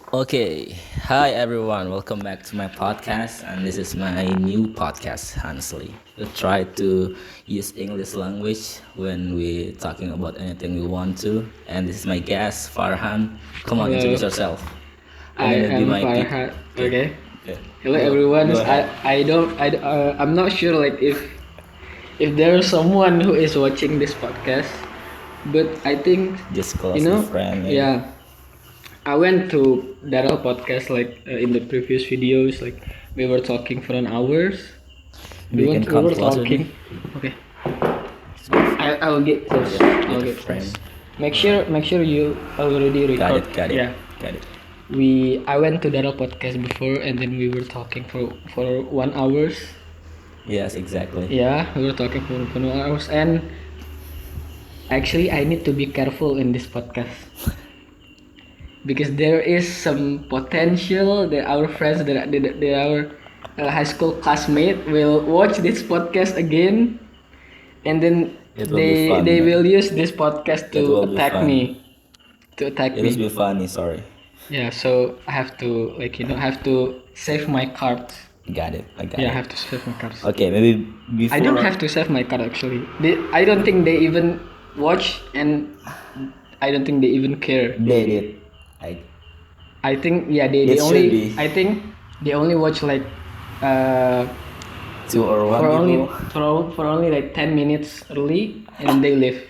Okay, hi everyone, welcome back to my podcast, and this is my new podcast. Honestly, we try to use English language when we talking about anything we want to, and this is my guest Farhan. Come on, Hello, introduce yourself. I'm I gonna be am my peep. Farhat. Okay, Okay. okay, Hello go everyone. ahead. I don't I'm not sure like if there's someone who is watching this podcast, but I think Just you close the know friend, maybe. yeah I went to Daryl podcast like in the previous videos like we were talking for an hours. Maybe you can We come were closer to me. talking. Okay. Just go. I'll get close. Get I'll a get frame. close. All right. Make sure you already Got record. it. Got it. Yeah. Got it. I went to Daryl podcast before and then we were talking for 1 hours. Yes, exactly. Yeah, we were talking for 1 hours and actually I need to be careful in this podcast because there is some potential that our friends that our high school classmate will watch this podcast again and then It will be fun, they will man. use this podcast It to will be attack fun. me to attack It will me. be funny. Sorry. Yeah, so I have to I have to save my cards. Got it. I got Yeah, I it. have to save my cards. Okay, maybe I don't before have to save my card actually. I don't think they even watch, and I don't think they even care. they did, I I think yeah it should be I think they only watch like uh two or one people. for only like 10 minutes early and then they leave.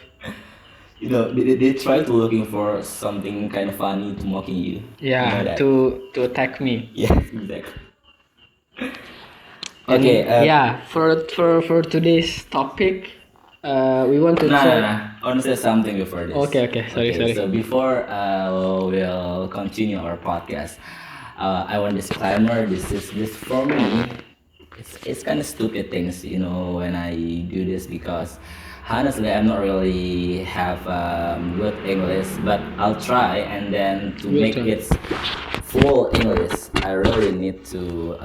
They try to looking for something kind of funny to mocking you. You know Yeah, that. to attack me. Yes, exactly. And Okay. yeah, for today's topic, we want to No, no, try. no. I want to say something before this. Okay, sorry. So before we'll continue our podcast, I want disclaimer. This for me. It's kind of stupid things, when I do this because honestly I'm not really have good English, but I'll try and then to We'll make try. it full English. I really need to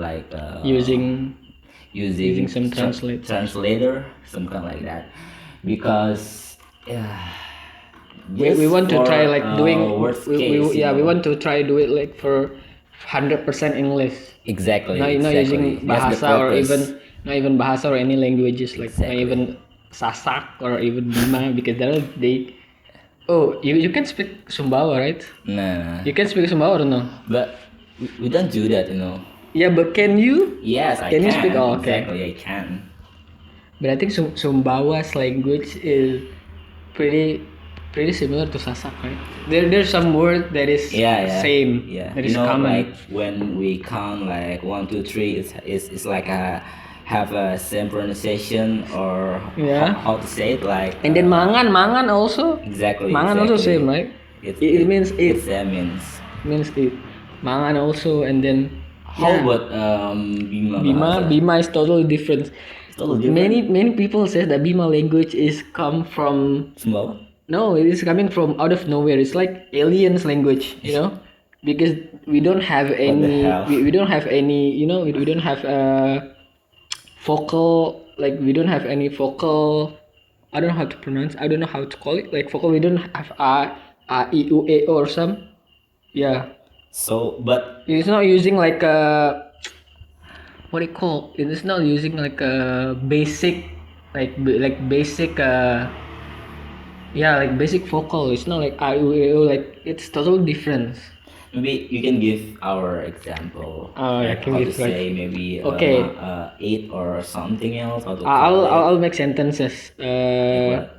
like Using using some translator, some kind like that, because yeah, we want to try like doing worst case, we want to try do it like for 100% English. exactly, Not using that's the bahasa or purpose. even not even bahasa or any languages like not Exactly. even Sasak or even Bima because they oh you can speak Sumbawa right? Nah, You can speak Sumbawa or no? but we don't do that, Yeah, but can you? Yes, I Can can. you speak? Oh, okay. Exactly, I can. But I think Sumbawa's language is pretty pretty similar to Sasak, right? There's some word that is Yeah. same, Yeah. that is common. Like when we count like 1, 2, 3, it's like have a same pronunciation or Yeah. how to say it, like And then mangan also. exactly. Mangan also exactly. same, right? It Means it it means it. Mangan also, and then how yeah. about Bima bahasa? Bima is totally different. It's totally different. Many people say that Bima language is come from Sumbawa? no, it is coming from out of nowhere. It's like aliens language, because we don't have the any hell? we don't have any we don't have vocal, like we don't have any vocal. I don't know how to pronounce. I don't know how to call it. Like vocal, we don't have I U A O or some. Yeah, So, but it's not using like a what do you call? It is not using like a basic, like basic yeah, like basic vocal. It's not like I U A O. Like it's totally different. maybe you can give our example, I like can how to give like say maybe okay. eat or something else. How to call I'll make sentences. it. What?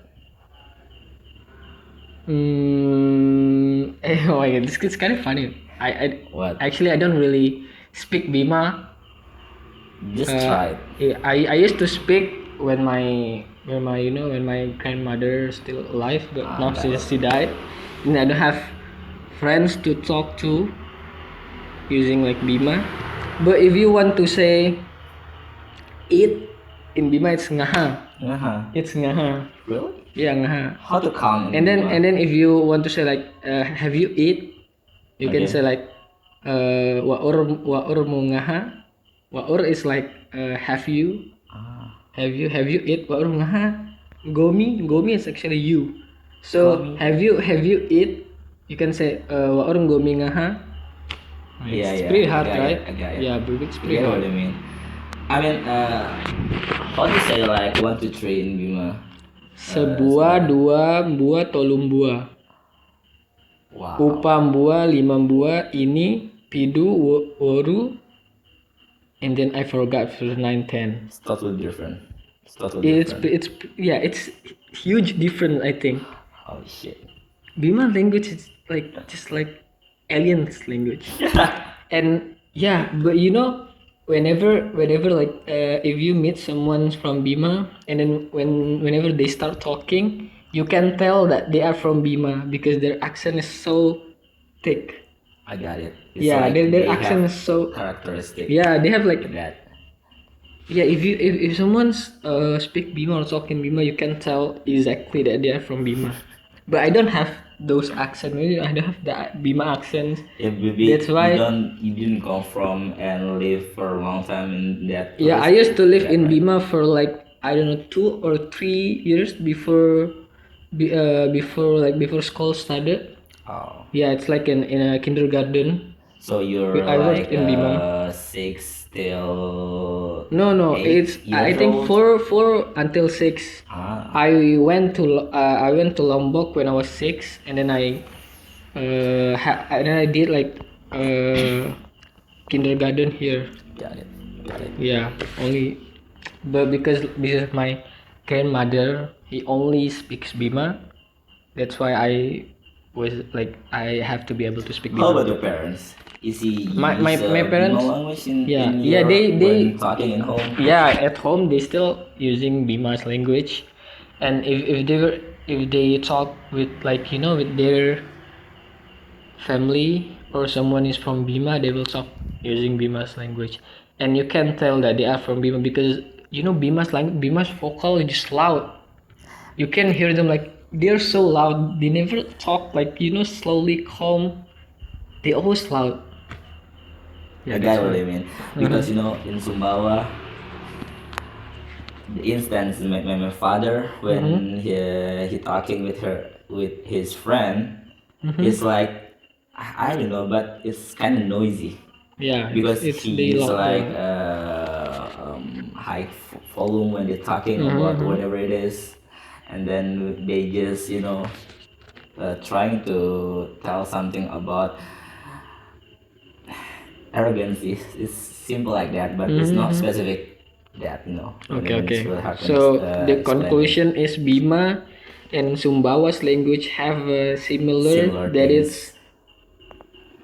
Oh my god, this is kind of funny. What? Actually I don't really speak Bima. Just try it. I used to speak when when my grandmother still alive, but now got it. she died, and I don't have friends to talk to using like Bima. But if you want to say eat in Bima, it's ngaha. It's ngaha. Really? Yeah, ngaha. How to count? in And Bima? then if you want to say like have you eat, you can Okay. say like waur mo ngaha. Waur is like have you. Have you eat waur ngaha? Gomi is actually you. So Gomi. have you eat? You can say wa orang gomingaha. Yeah, It's yeah, pretty I hard, got right? it. I got it. Yeah, but it's I pretty get what hard. you mean. I mean, how to say like 1 to 3 in Bima? Sebuah, dua, mbua, tolong bua. Wow. Upambua, limambua, ini, pidu, woru, and then I forgot for 9, 10. It's totally different. It's totally different. It's huge different, I think. Holy shit. Bima language is like just like aliens language. And yeah, but you know, whenever like if you meet someone from Bima, and then whenever they start talking, you can tell that they are from Bima because their accent is so thick. I got it. It's Yeah, like their they accent have is so. characteristic. Yeah, they have like That. yeah. If someone's speak Bima or talking Bima, you can tell exactly that they are from Bima. But I don't have those accents. Maybe I don't have the Bima accents. If maybe That's why. you didn't come from and live for a long time in that Yeah, I place. used to live Yeah, in right. Bima for like I don't know 2 or 3 years before school started. Oh. Yeah, it's like in a kindergarten. So you're I was like in Bima. 6 till No, 8 it's years I think old? four until 6. Ah. I went to Lombok when I was 6, and then I did like kindergarten here. Got it. Got it. Yeah, only, but because my grandmother, he only speaks Bima. That's why I was like I have to be able to speak How Bima. about your parents? Is he My use parents, Bima language in, yeah, in yeah, your, they when talking in home? yeah, at home they still using Bima's language, and if they talk with like with their family or someone is from Bima, they will talk using Bima's language, and you can tell that they are from Bima because Bima's vocal is just loud. You can hear them like they're so loud. They never talk like slowly, calm. They always loud. I got what I mean. Because in Sumbawa, the instance my father when he talking with his friend, it's like I don't know, but it's kind of noisy. Yeah, Because it's he they use loud. like high volume when they're talking about whatever it is, and then they just trying to tell something about arrogance. It's simple like that, but it's not specific that Okay, It's okay. really hard to So the explain it. conclusion is Bima and Sumbawa's language have a similar Similar that things. it's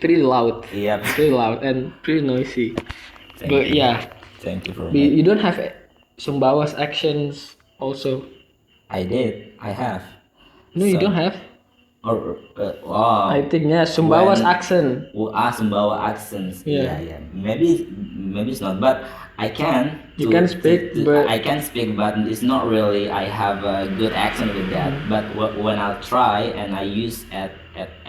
pretty loud, Yep. pretty loud and pretty noisy. Thank But you. yeah, Thank you for you don't have Sumbawa's actions also. I did. I have. No, you So- don't have. Or wow. I think yeah, Sumbawa's When- accent. Sumbawa accents. Yeah. Yeah. Maybe it's not, but I can. You can speak, but- I can speak, but it's not really. I have a good accent with that. But when I try and I use at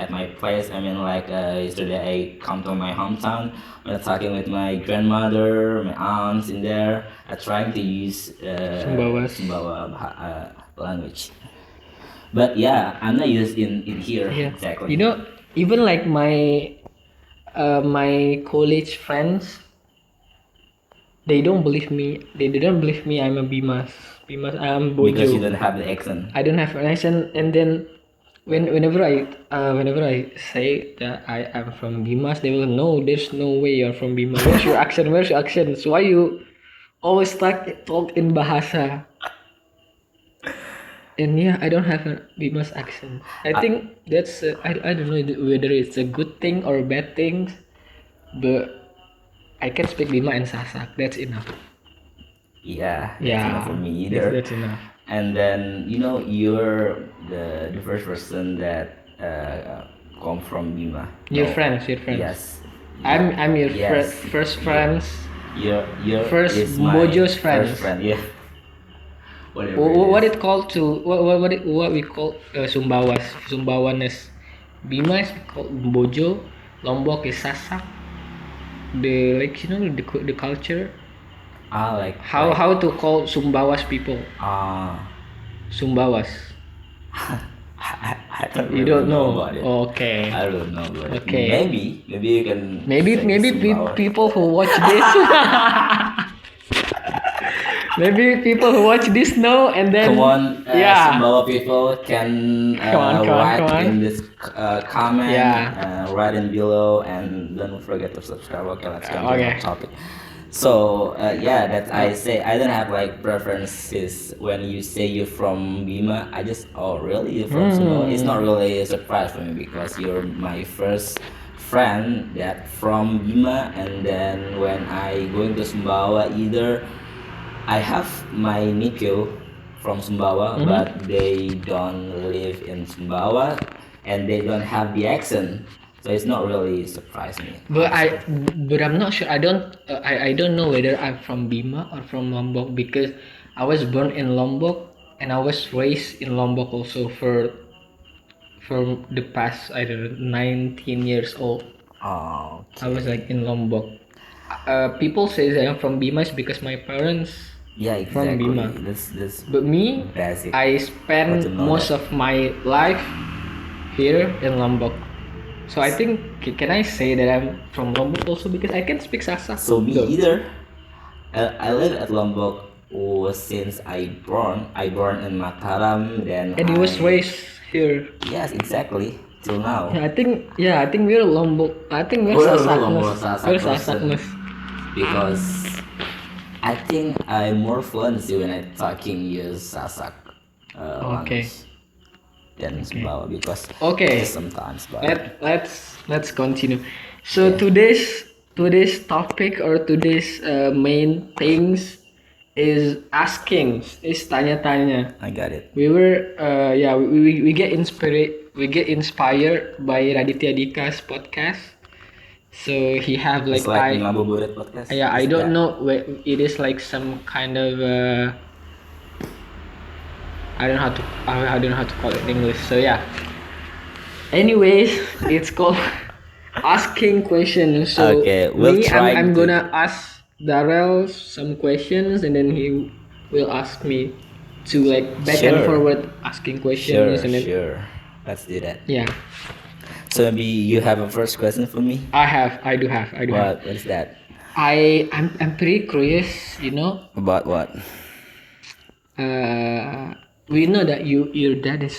my place, I mean, like yesterday I come to my hometown. When I'm talking with my grandmother, my aunts in there, I trying to use Sumbawa language. But yeah, I'm not used in here Yeah. exactly. Even like my college friends, they don't believe me. They didn't believe me. I'm a Bimas. I'm Bojo. Because you don't have the accent. I don't have an accent, and then whenever I say that I am from Bimas, they will no. There's no way you're from Bimas. Where's your accent? Where's your accent? So why you always talk in bahasa? And yeah, I don't have a Bimas accent. I think that's I don't know whether it's a good thing or a bad thing, but I can speak Bima and Sasak. That's enough. Yeah, that's Yeah, not for me either. That's enough. And then you're the first person that come from Bima. Your No. friends. Yes. I'm your Yes. first friends. Your First is my Bojo's friends. First friend, yeah. Whatever What it is. it called to what we call Sumbawanes. Bima is called Bojo. Lombok is Sasak. The the culture. Like How to call Sumbawas people? uh Sumbawas. I don't You really don't know know. about it. Okay. I don't know about it. Okay. Maybe you can. Maybe check maybe Sumbawa. people who watch this maybe people who watch this know, and then Come on, yeah. Sumbawa people can Come write on. in this comment, Yeah. write in below, and don't forget to subscribe. Okay, let's continue Okay. our topic. So yeah, that I say I don't have like preferences when you say you're from Bima. I just really you're from Sumbawa. It's not really a surprise for me because you're my first friend that from Bima, and then when I going to Sumbawa either I have my nephew from Sumbawa, but they don't live in Sumbawa and they don't have the accent, so it's not really surprise me. But honestly. but I'm not sure. I don't know whether I'm from Bima or from Lombok, because I was born in Lombok and I was raised in Lombok also for the past, I don't know, 19 years old. Oh, I was okay. like in Lombok. People say that I'm from Bima is because my parents Yeah, from exactly. Bima. This But me, basic. I Got to spent know most that. of my life here in Lombok. So I think, can I say that I'm from Lombok also, because I can speak Sasak? So me though. either. I live at Lombok since I born in Mataram. Then And he was raised here. yes, exactly till now. I think we're Lombok. I think we're We're a Sasakness. Lombok Sasak We're person Sasakness. because I think I'm more fluency when I talking use Sasak Okay. language than Sumbawa because Okay. just sometimes. But Let's continue. So Okay. today's topic, or today's main things is asking, is tanya-tanya. I got it. We were we get inspired by Raditya Dika's podcast. So he have It's like, like the Ngabuburit podcast. yeah, I Is don't that- know, it is like some kind of I don't know how to I don't know how to call it in English. So yeah. Anyways, it's called asking questions. So Okay, we'll try I'm to- gonna ask Darrell some questions, and then he will ask me to like back and Sure. forward asking Sure, questions, and then sure. Let's do that. yeah, So maybe you have a first question for me. I do have. What is that? I'm pretty curious, you know. About what? We know that your dad is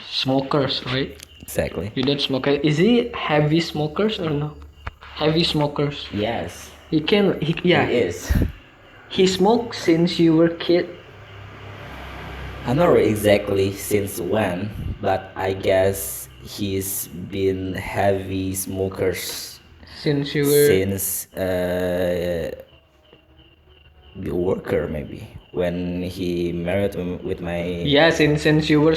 smokers, right? Exactly. Your dad smoker. Is he heavy smokers or no? Heavy smokers. Yes. He can. It is. He smoked since you were kid. I'm not really exactly since when, but I guess he's been heavy smokers Since you were. since the worker maybe when he married with my Yeah, since you were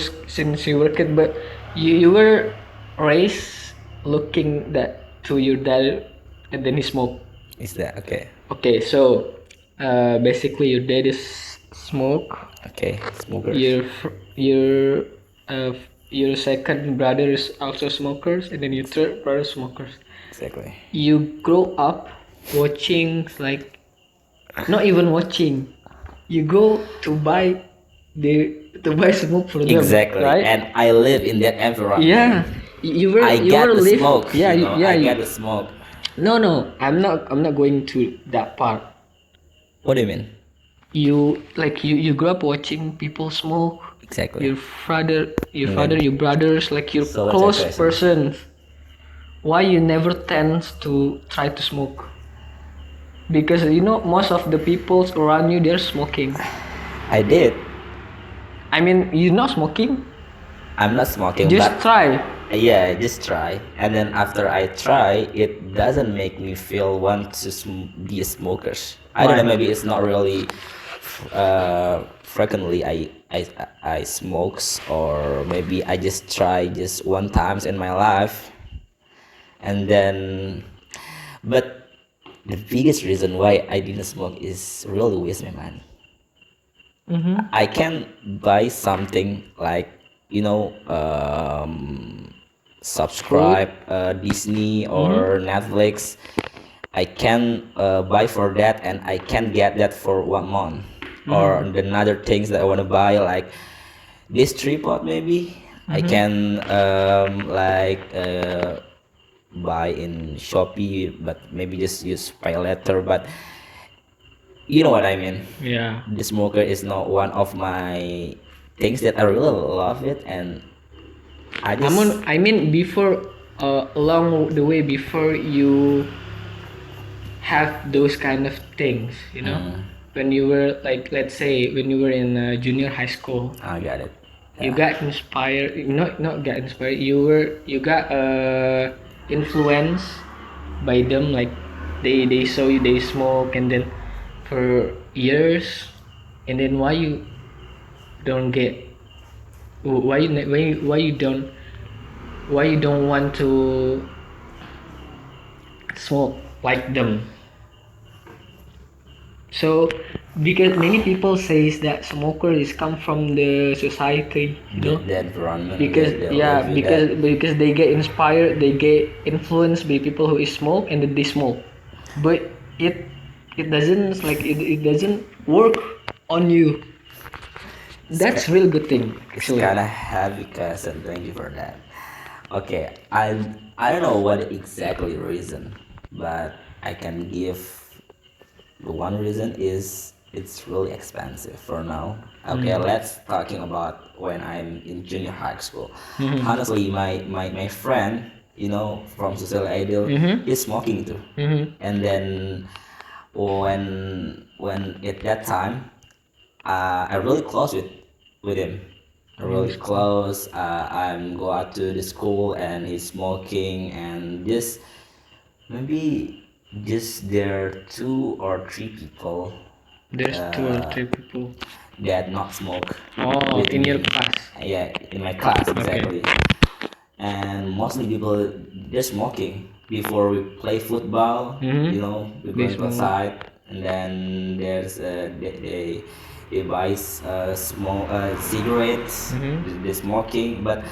kid, but you were raised looking that to your dad, and then he smoked. is that okay? Okay, so basically your dad is smoke. Okay, smokers. Your second brother is also smokers, and then your third brother smokers. Exactly. You grow up watching, like, not even watching. You go to buy smoke for them. Exactly. right? And I live in that environment. Yeah, you were I you get were the live. smoke. Yeah, you know? yeah. I get the smoke. No, I'm not going to that part. What do you mean? You grew up watching people smoke. Exactly. Your father, then- your brothers, like your So what's close your question? persons. Why you never tends to try to smoke? Because you know most of the people around you, they're smoking. I did. I mean, you're not smoking. I'm not smoking, Just but try. yeah, just try. And then after I try, it doesn't make me feel want to be a smoker. I don't know. Why? Maybe it's not really frequently I smokes, or maybe I just try just one times in my life, and then. But the biggest reason why I didn't smoke is really waste my money. I can buy something like subscribe Disney or Netflix. I can buy for that, and I can get that for 1 month. Or another things that I want to buy, like this tripod maybe. I can like buy in Shopee, but maybe just use pay letter. But you know what I mean. Yeah. The smoker is not one of my things that I really love it, and I just I mean, before, along the way, before you have those kind of things, when you were like, let's say, when you were in junior high school, I got it. you Yeah. got inspired. Not got inspired. You got influenced by them. Like they saw you, they smoke, and then for years, and then don't get why you don't want to smoke like them. So because many people says that smoker is come from the society, The environment because they live with that. because they get inspired, they get influenced by people who is smoke, and then they smoke, but it doesn't it doesn't work on you. That's real good thing It's actually. kind of heavy, cousin. Thank you for that. Okay, I don't know what exactly reason, but I can give the one reason is it's really expensive for now. Okay, let's talking about when I'm in junior high school. Honestly, my friend, from Social Idol, is smoking too. And then when at that time, I'm really close with him. Really close. I'm go out to the school and he's smoking, and just maybe just there are 2 or 3 people There's 2 or 3 people. that not smoke Oh, with in your me. class. Yeah, in my class Okay. exactly. And mostly people they're smoking before we play football. We're They going to smoke. outside, and then there's they buy smoke cigarettes. They're smoking, but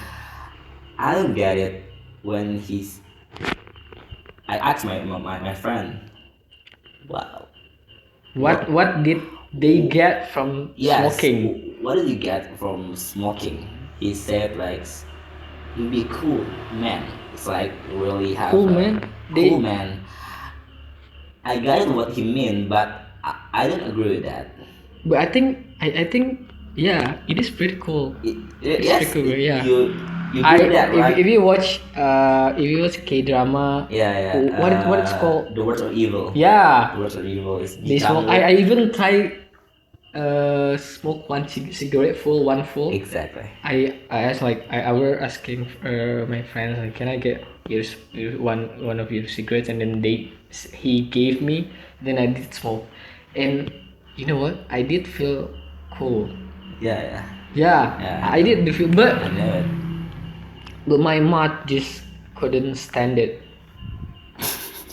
I don't get it when he's. I asked my friend, wow, What did they get from yes, smoking? what did you get from smoking? He said like, you be cool, man. It's like really have Cool, a man. cool man. I got it what he mean, but I don't agree with that. But I think yeah, it is pretty cool. It's Yes, pretty cool, yeah. you agree with that, right? If you watch K drama, Yeah. what it's called? The words of evil. Yeah, The words of evil is they smoke. Jichang. I even try smoke one cigarette one full. Exactly. I asked like I were asking my friends like, can I get one of your cigarettes, and then he gave me, then I did smoke, and you know what, I did feel cool. Yeah. Yeah, I did feel, I know it. but my mouth just couldn't stand it.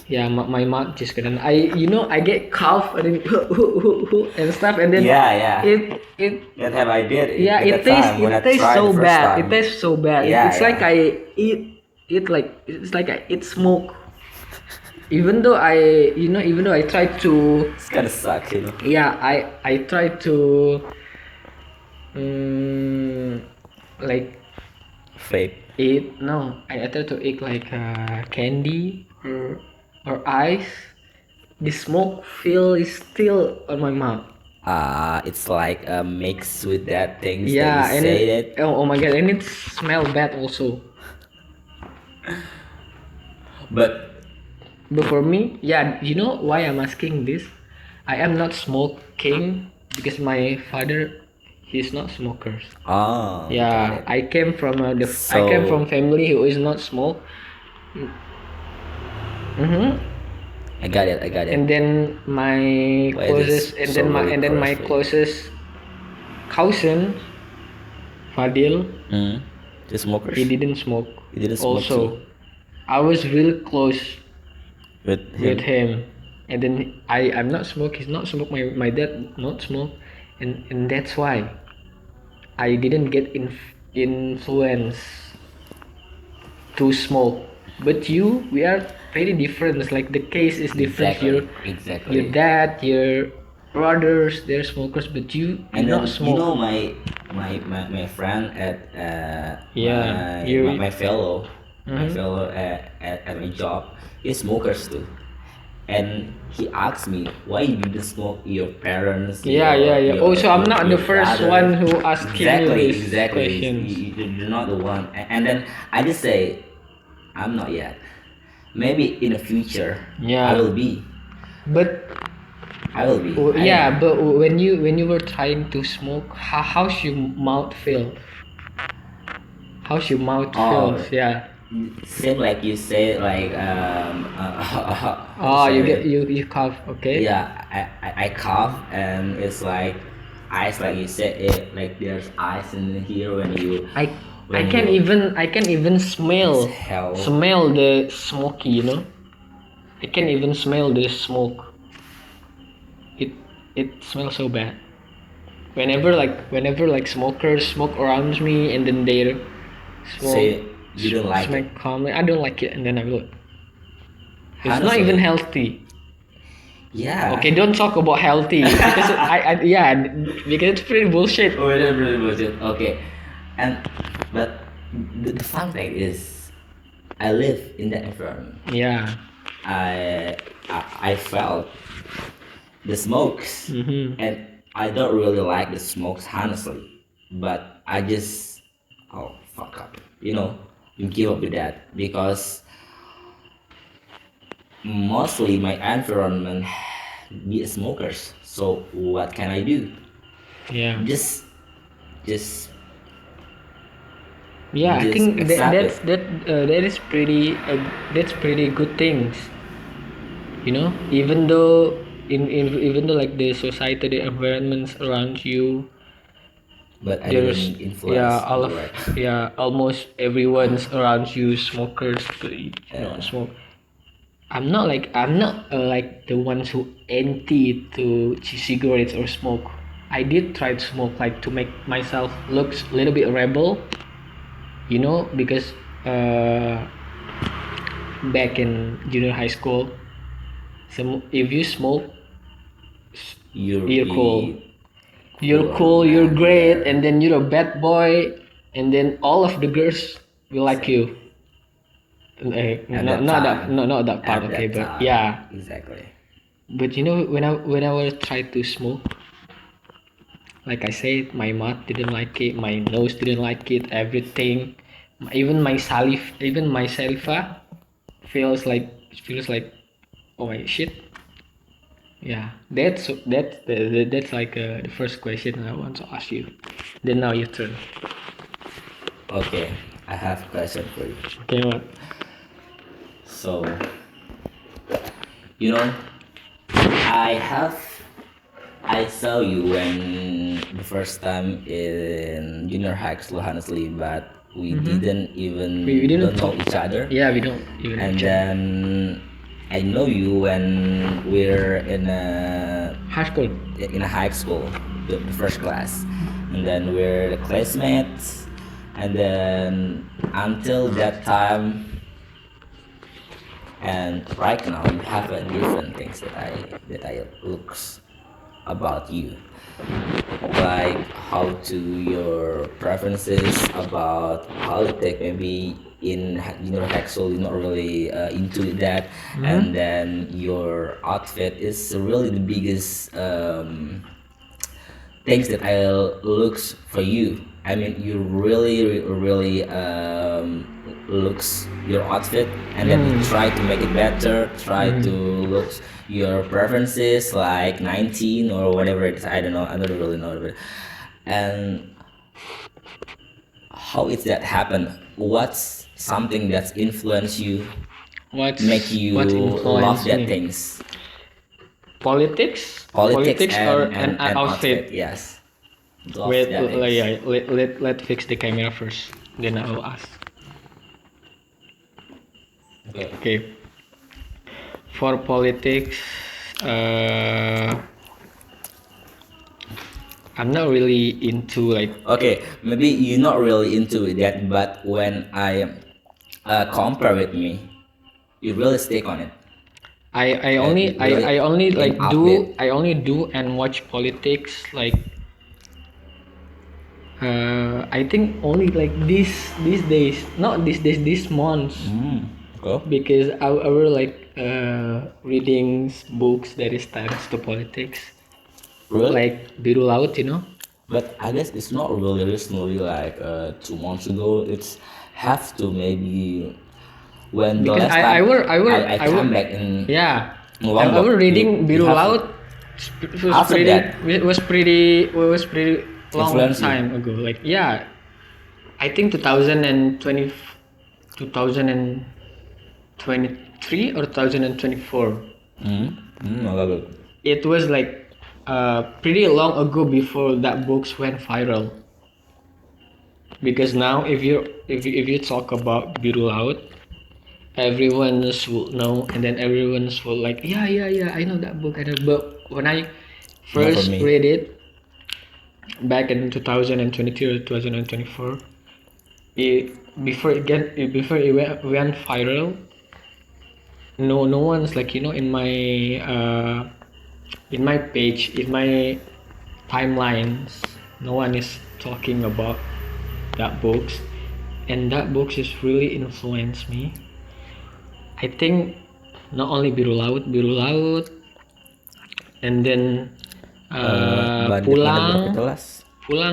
Yeah, my mouth just couldn't. I get cough and then and stuff, and then Yeah. it That have I did. yeah, At it the time when I tastes tried so the first bad. time. It tastes so bad. Yeah, It's like yeah. I eat smoke. Even though I try to, It's kind of suck, yeah, I try to like Vape. eat, no, I try to eat like candy or ice. The smoke feel is still on my mouth. It's like a mix with that things Yeah, that you and say it, that. oh my god, and it smell bad also. But But for me, yeah, you know why I'm asking this? I am not smoking because my father, he's not smokers. got Yeah, it. I came from I So- came from family who is not smoke. I got it. And then my Why closest, this and so then my really and then my close for you? closest cousin, Fadil, The smokers. he didn't smoke. He didn't smoke Also, too. I was real close With with him, and then I'm not smoke, he's not smoke, my dad not smoke, and that's why I didn't get influence to smoke. But we are very different. It's like the case is different. Exactly. Your dad, your brothers, they're smokers, but you're And not then smoke. my friend at Yeah, you. my fellow Mhm. at my job, he's smokers too, and he asked me why you didn't smoke your parents, Yeah. Oh, so I'm not the your first brother. one who asking you these Exactly. questions. You're not the one. And then I just say, I'm not yet. Maybe in the future, I Yeah, will be. but I will be. I don't yeah, know. but when you were trying to smoke, how's your mouth feel? How's your mouth Oh, feels? Yeah. same like you say, like how to Oh, you say get it? you cough. Okay. Yeah, I cough and it's like eyes, like you said it, like there's eyes in here I I when can you even I can even exhale. smell the smoky. You know. I can even smell the smoke. It it smells so bad. Whenever like smokers smoke around me and then they smoke Say you don't like it. smack calmly, I don't like it, and then I go. It's not even Honestly, healthy. yeah. Okay, don't talk about healthy because I yeah, because it's pretty bullshit. Oh, that's really bullshit. Okay, and but the fun fact is, I live in that environment. Yeah. I felt the smokes, Mm-hmm. and I don't really like the smokes honestly, but I just, oh fuck up, you give up with that because mostly my environment be smokers. So what can I do? Yeah. Just just Yeah, I just think accept it. that is pretty that's pretty good things. You know, even though even though like the society, the environments around you, But I there's didn't influence the right. almost everyone's around you smokers, smoke. I'm not like the ones who anti to cigarettes or smoke. I did try to smoke like to make myself looks a little bit rebel, you know, because uh back in junior high school, so if you smoke, You'll you're cool. be You're cool, cool, you're man. great, Yeah. and then you're a bad boy, and then all of the girls will like Exactly. you. At that time. Not that part, At okay, that but time. yeah. Exactly. But you know, when I was trying to smoke, like I said, my mouth didn't like it, my nose didn't like it, everything, even my saliva feels like, oh my shit. Yeah, that's like the first question I want to ask you. Then now your turn. Okay, I have a question for you. Okay, what? So, you know, I have I saw you when the first time in junior high school, honestly, but we Mm-hmm. didn't We even didn't don't know talk. each other. Yeah, we don't even And each other. then I know you when we're High school. in a high school, the first class, and then we're the classmates, and then until that time, and right now you have a different things that I looks about you, like how to your preferences about politics, maybe in junior high school you're not really into that, and Mm-hmm. then your outfit is really the biggest things that I looks for you. I mean, you really looks your outfit, and then you try to make it better. Try to look your preferences like 19 or whatever it is. I don't know. I don't really know it. And how is that happen? What's something that's influenced you, make you What's love influenced that me? things? Politics Politics or an and outfit. outfit? Yes, love Wait, that things. yeah, let fix the camera first. Then I'll ask. Okay. Okay. For politics, uh, I'm not really into like. Okay, maybe you're not really into that, but when I compare with me, you really stick on it. You really I only in like update. do I only do and watch politics like I think only like these days, not these days, these months, Cool. because I will like reading books that is ties to politics, Really? like Biru Laut, you know. But I guess it's not really recently, like 2 months ago. It's have to maybe when the Because last time I I come were back in yeah, I Lombok, was reading you Biru have Laut. after that Was pretty long influence you. time ago. Like yeah, I think 2020, 2023 or 2024. Okay. It was like pretty long ago before that books went viral. Because now if you talk about Biru Laut, everyone's will know, and then everyone's will like yeah, I know that book. I know. But when I Not for first me. read it back in 2022 or 2024, before it went viral, no one's like in my page, in my timelines, no one is talking about that books, and that books has really influenced me. I think not only Biru Laut, and then Bandit Pulang, berkelas.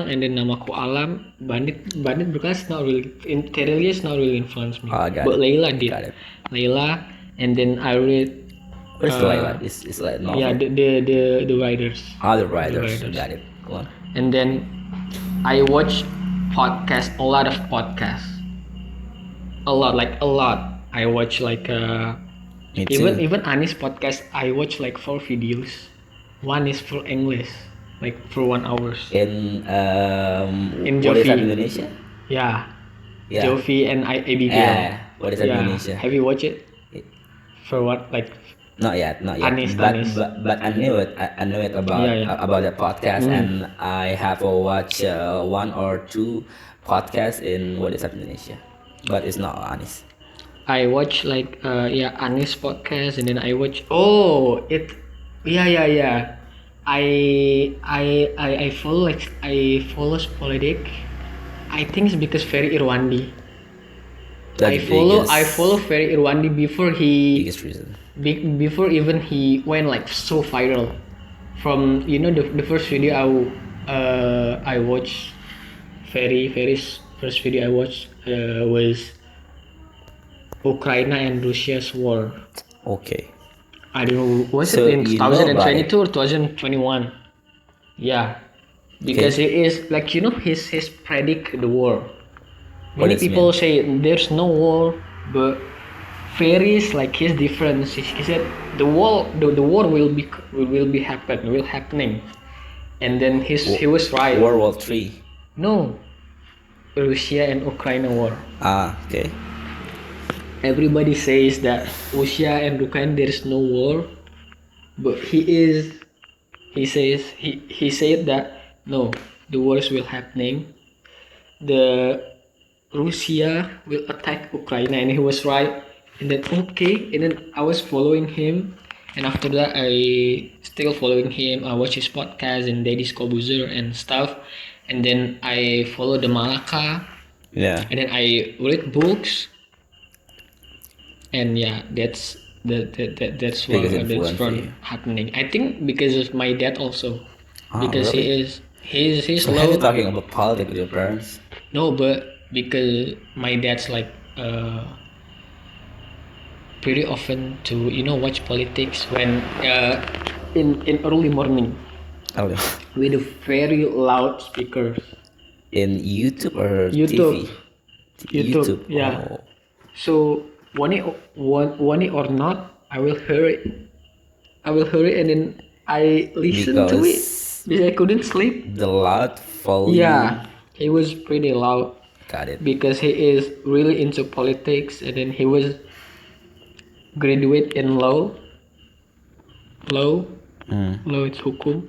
and then Namaku Alam, Bandit Berkelas not really, in Terelius not really influenced me, Oh, I got but it. Layla I did. got it. Layla, and then I read What is the like? It's like yeah novel. the writers, Other writers. Got it. Go on. and then I watch a lot of podcasts, a lot. I watch like Me too. even Anis podcast. I watch like 4 videos. One is for English, like for 1 hour. In In what is that Jovi, Indonesia? yeah, Yeah. Jovi and Abigail. What is that Yeah, Indonesia? have you watched it? For what like Not yet, not yet. Anis But Anis? but I knew it. I knew it Yeah. about the podcast, and I have watched 1 or 2 podcasts in what is that Indonesia, but it's not honest. I watch like Anis podcast, and then I watch yeah. I follow like I follows politic. I think it's because Ferry Irwandi. That's I follow Ferry Irwandi biggest reason. before even he went like so viral. From the first video I watched, Ferry's first video I watched was Ukraine and Russia's war. Okay. I don't know, was So it in you know about it. 2022 or 2021? Yeah, because Okay. it is like his predict the war. What Many does people mean? say there's no war, but Ferris like his difference. He said the war will be happening, and then he was right. World War Three. No, Russia and Ukraine war. Okay. Everybody says that Russia and Ukraine there is no war, but he said that no, the wars will happening. The Russia will attack Ukraine, and he was right. And then okay, and then I was following him, and after that I still following him. I watch his podcast and Daddy's Kobuzer and stuff, and then I follow the Malaka, Yeah. and then I read books, and yeah, that's that's what Biggest influence that's for from you. happening. I think because of my dad also, because Really? he's So have you low. talking about politics with your parents? No, but because my dad's like pretty often to watch politics when in early morning Oh, with a very loud speakers. in YouTube or YouTube. TV? YouTube, yeah. Oh, So want it or not, I will hear it. And then I listen to it because because I couldn't sleep. the loud volume. Yeah, he was pretty loud Got it. because he is really into politics, and then he was graduate in law. Law it's hukum.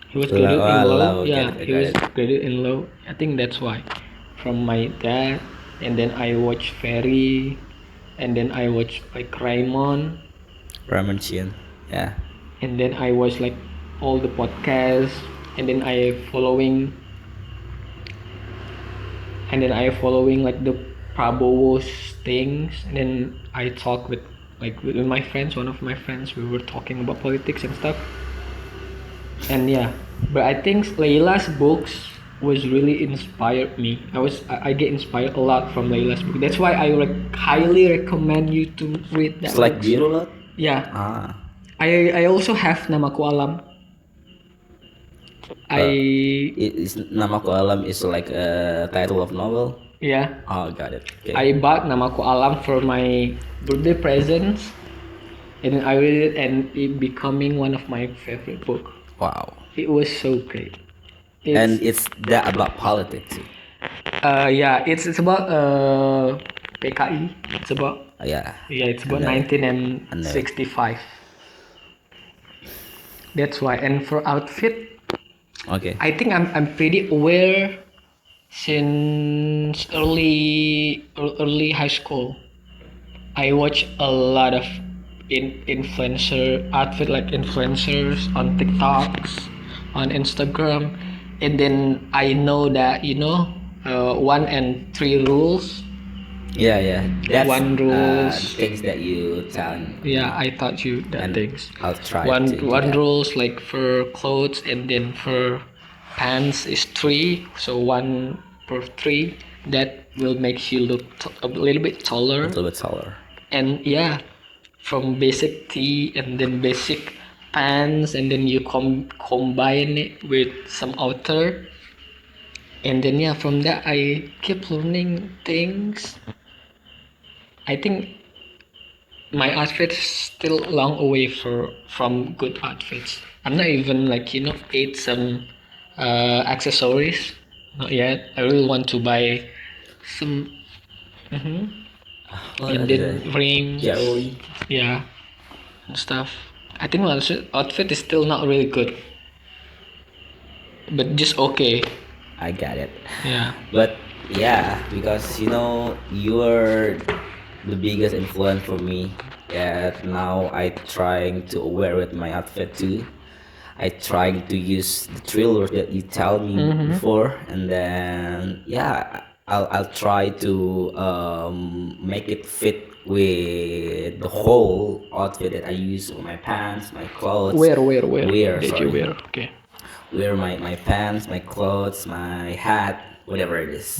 He was graduate in law. Law, Yeah, got it, he got was it. graduate in law. I think that's why. From my dad, and then I watch Ferry, and then I watch like Raymond, Ramen Chin. Yeah. and then I watch like all the podcasts, and then I following and then I following like the Prabowo's things, and then I talk with with my friends. One of my friends, we were talking about politics and stuff. And yeah, but I think Layla's books was really inspired me. I get inspired a lot from Layla's book. That's why I highly recommend you to read that. It's like books. Birulot. Yeah, Ah. I also have Namaku Alam. Namaku Alam is like a title of novel. Yeah, Oh, got it. Okay. I bought Namaku Alam for my birthday presents, and then I read it, and it becoming one of my favorite book. Wow. It was so great. And it's that about politics too. Yeah, it's about PKI. It's about Yeah. it's about I know. 1965. That's why. And for outfit, Okay. I think I'm pretty aware since early high school. I watch a lot of influencer outfit, like influencers on TikToks, on Instagram, and then I know that 1 and 3 rules. Yeah. That's One rules. things that you tell me. Yeah, I taught you that And things. I'll try One to do one that. rules like for clothes, and then for pants is 3. So 1 per 3. That will make you look a little bit A taller. little bit taller. And yeah, from basic tee and then basic pants, and then you combine it with some outer, and then yeah, from that I keep learning things. I think my outfit is still long away from good outfits. I'm not even ate some accessories, not yet. I really want to buy some What and is then it? rings, Jewelry. yeah, and stuff. I think my outfit is still not really good, but just okay. I got it. Yeah. But yeah, because you're the biggest influence for me. That now I trying to aware with my outfit too. I trying to use the thrillers that you tell me before, and then yeah, I'll try to make it fit with the whole outfit that I use on my pants, my clothes. Where Wear, did you sorry. wear? Okay. Wear my pants, my clothes, my hat, whatever it is.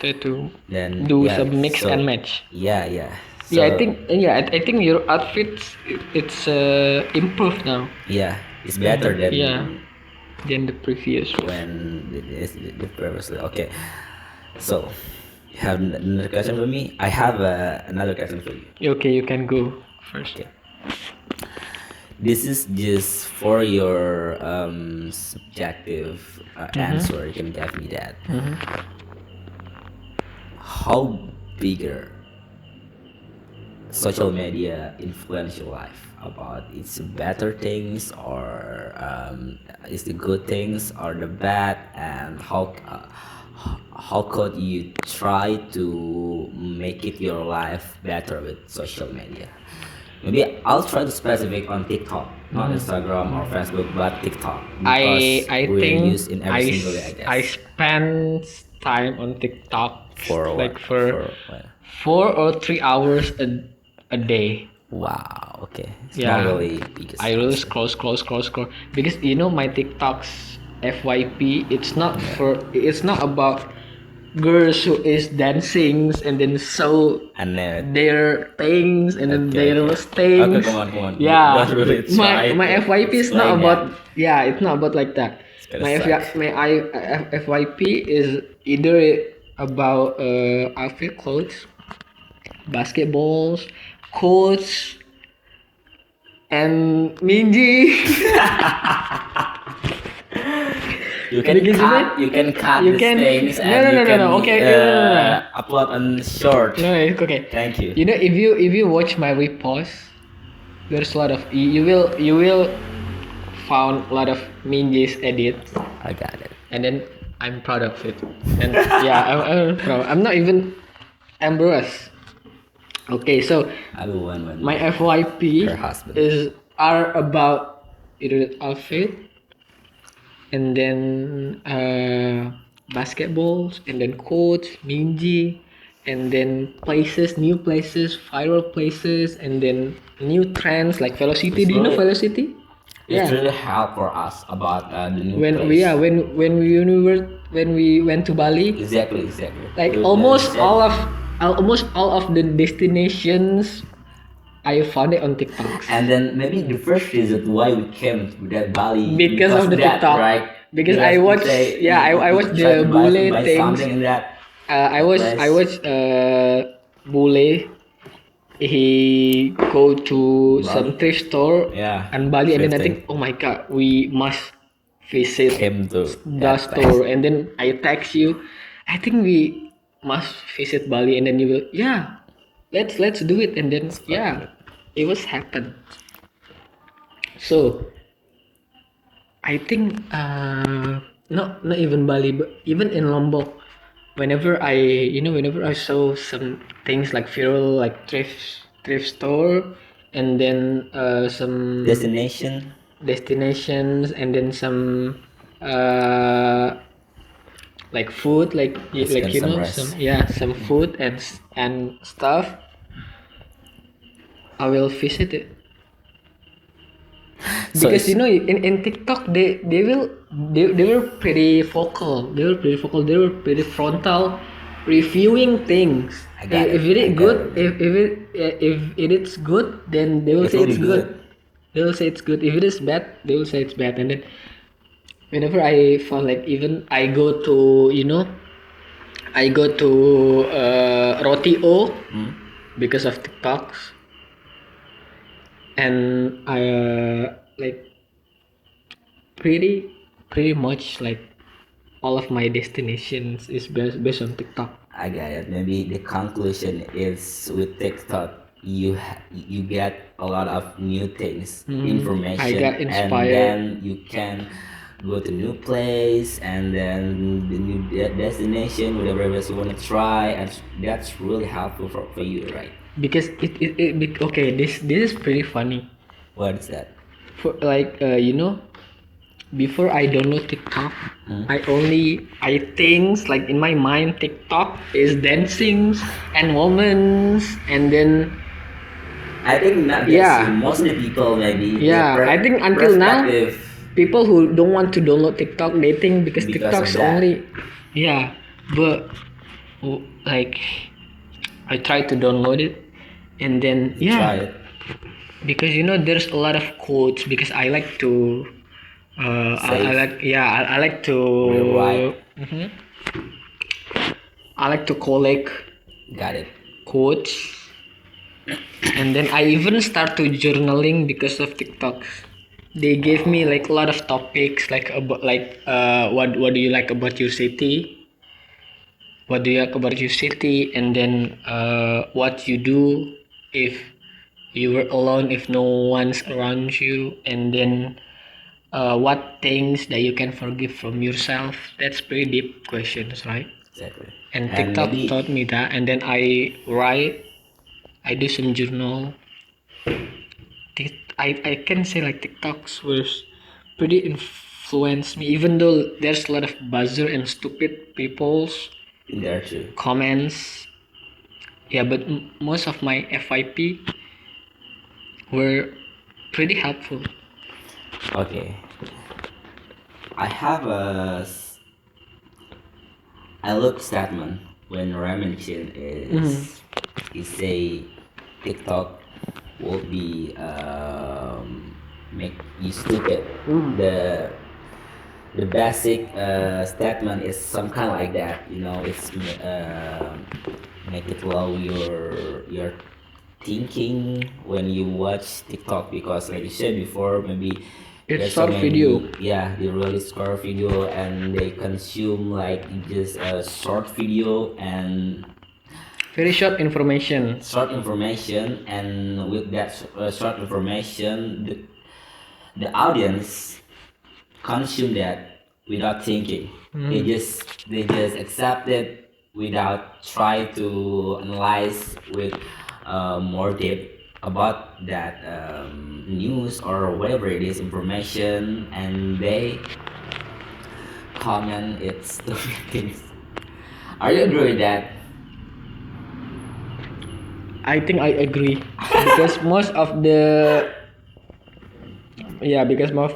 Try to Then do yeah, some mix so- and match. Yeah. Yeah, I So, think I think your outfits it's improved now. yeah, it's better than Yeah, than the previous one. when it is the previously. Okay, so you have another question for me. I have another question for you. Okay, you can go first. Okay. This is just for your subjective answer. You can give me that. How bigger social media influence your life? About it's better things, or is the good things or the bad, and how could you try to make it your life better with social media? Maybe I'll try to specific on TikTok, not Instagram or Facebook, but TikTok, because I we're think used in every single day, I guess. I spend time on TikTok For what? like for what? 4 or 3 hours a day. Wow. Okay. It's Yeah. not really biggest. I really scroll because my TikToks FYP. It's not about girls who is dancing and then show And then their things and then Okay, their okay. things. Okay, come on. Yeah, Don't really try my to FYP is not explain about it's not about like that. gonna My suck. FYP is either about outfit, clothes, basketballs, coats, and Minji. You can Because cut. You can cut you these can- things, no, and no, you no, can no, okay, no. upload on short. No, it's okay. Thank you. If you watch my repost, there's a lot of you will found a lot of Minji's edit, I got it. and then I'm proud of it. And yeah, I'm proud. I'm not even embarrassed. Okay, so I will one. my FYP Her husband. are about either outfit, and then basketballs, and then quotes, Minji, and then places, new places, viral places, and then new trends like Velocity. It's Do you know really Velocity? it's Yeah. really help for us about the new When place. when we went to Bali, Exactly. like You almost said- almost all of the destinations I found it on TikTok And then maybe the first reason why we came to that Bali because of the that, TikTok. right? Because I you watched say I you watched try the to bule buy things. something in that. I that watched place. Bule. He go to some Bali? thrift store Yeah, and Bali, and then I thrifting. think, oh my god, we must visit Came to the that store. place. And then I text you, I think we must visit Bali, and then you will, yeah, let's do it. And then yeah, it was happen. So I think not even Bali, but even in Lombok, whenever I saw some things like viral, like thrift store, and then some Destination. destinations, and then some uh like food, Let's get some some rest. some food and stuff, I will visit it. So Because it's in TikTok they were pretty vocal. They were pretty frontal, reviewing things. I got it. If it I is got good, it. if it is good, then they will It say will be it's good. good. They will say it's good. If it is bad, they will say it's bad. And then whenever I found, like, even I go to Roti O because of TikToks, and I like pretty much like all of my destinations is based on TikTok. I get it. Maybe the conclusion is with TikTok, you get a lot of new things, information, I got and inspired. then you can go to new place and then the new destination, whatever it is you want to try, and that's really helpful for you, right? Because okay, this is pretty funny. What is that? For like before I download TikTok, I think, like, in my mind TikTok is dancing and moments, and then I think not just Yeah. you, mostly people maybe. yeah, I think until now perspective. people who don't want to download TikTok, they think because Because of TikTok's that. only, yeah, but like I tried to download it, and then Try it. because there's a lot of quotes, because I like to Save. I like to Rewrite. I like to collect Got it. quotes, and then I even start to journaling because of TikTok. They gave me like a lot of topics, like about, like, what do you like about your city, what do you like about your city, and then what you do if you were alone, if no one's around you, and then what things that you can forgive from yourself. That's pretty deep questions, right? Exactly. And And TikTok maybe taught me that, and then I do some journal. I can say, like, TikToks was pretty influenced me, even though there's a lot of buzzer and stupid people's in there too. comments. Yeah, but most of my FYP were pretty helpful. Okay. I have I look statement when Ramen Chin is he say TikTok will be make you stupid. The basic statement is some kind like that. It's make it low your thinking when you watch TikTok, because like you said before, maybe It's there's so short many, video. yeah, they really short video and they consume like just a short video and Very short information. short information, and with that short information, the audience consume that without thinking. They just accept it without try to analyze with more depth about that news or whatever it is information, and they comment it's stupid things. Are you agree with that? I think I agree because most of the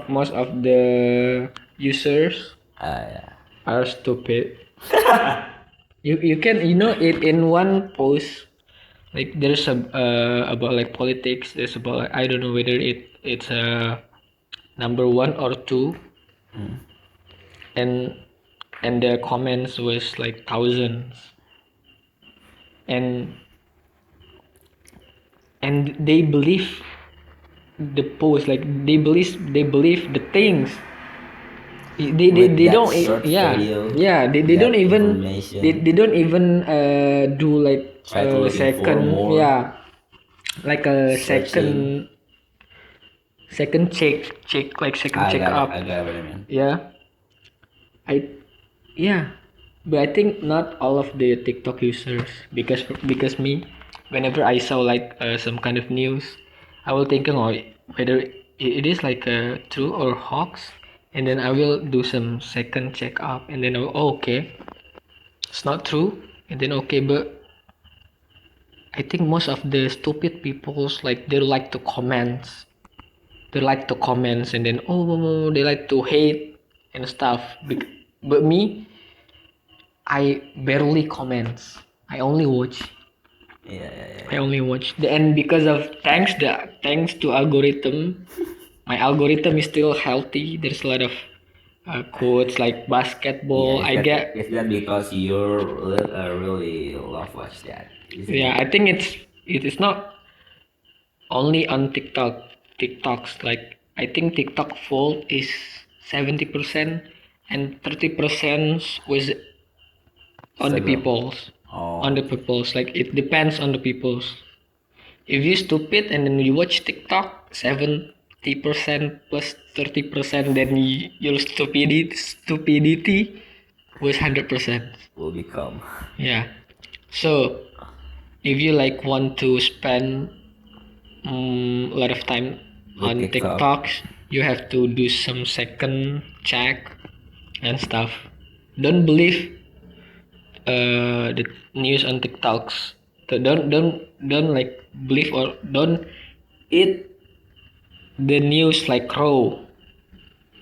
most of the users Yeah. are stupid. You can it in one post like there's a about like politics. There's about I don't know whether it's number one or two, and the comments was like thousands, and they believe the post like they believe the things With they that don't short video, they don't that even information, they don't even do like try to a looking for second more, like a searching. second check like second check up. I got what I mean. Yeah, I yeah, but I think not all of the TikTok users because me, whenever I saw like some kind of news, I will thinking whether it is like true or hoax, and then I will do some second check up, and then okay, it's not true, and then okay, but I think most of the stupid people's like they like to comments, and then they like to hate and stuff. But me, I barely comments. I only watch. I Yeah. only watch. And because of thanks to algorithm, my algorithm is still healthy. There's a lot of quotes like Yeah, basketball. I get is that because really love watch that, isn't it? I think it is not only on TikTok. TikToks like I think TikTok fault is 70% and 30% was on the Instagram. people's Oh, okay. like it depends on the people's. If you stupid and then you watch TikTok 70% plus 30%, then your stupidity was 100%. Will become Yeah. So if you like want to spend a lot of time with on TikTok. TikToks, you have to do some second check and stuff. Don't believe the news on TikToks. Don't like believe or don't eat the news like raw.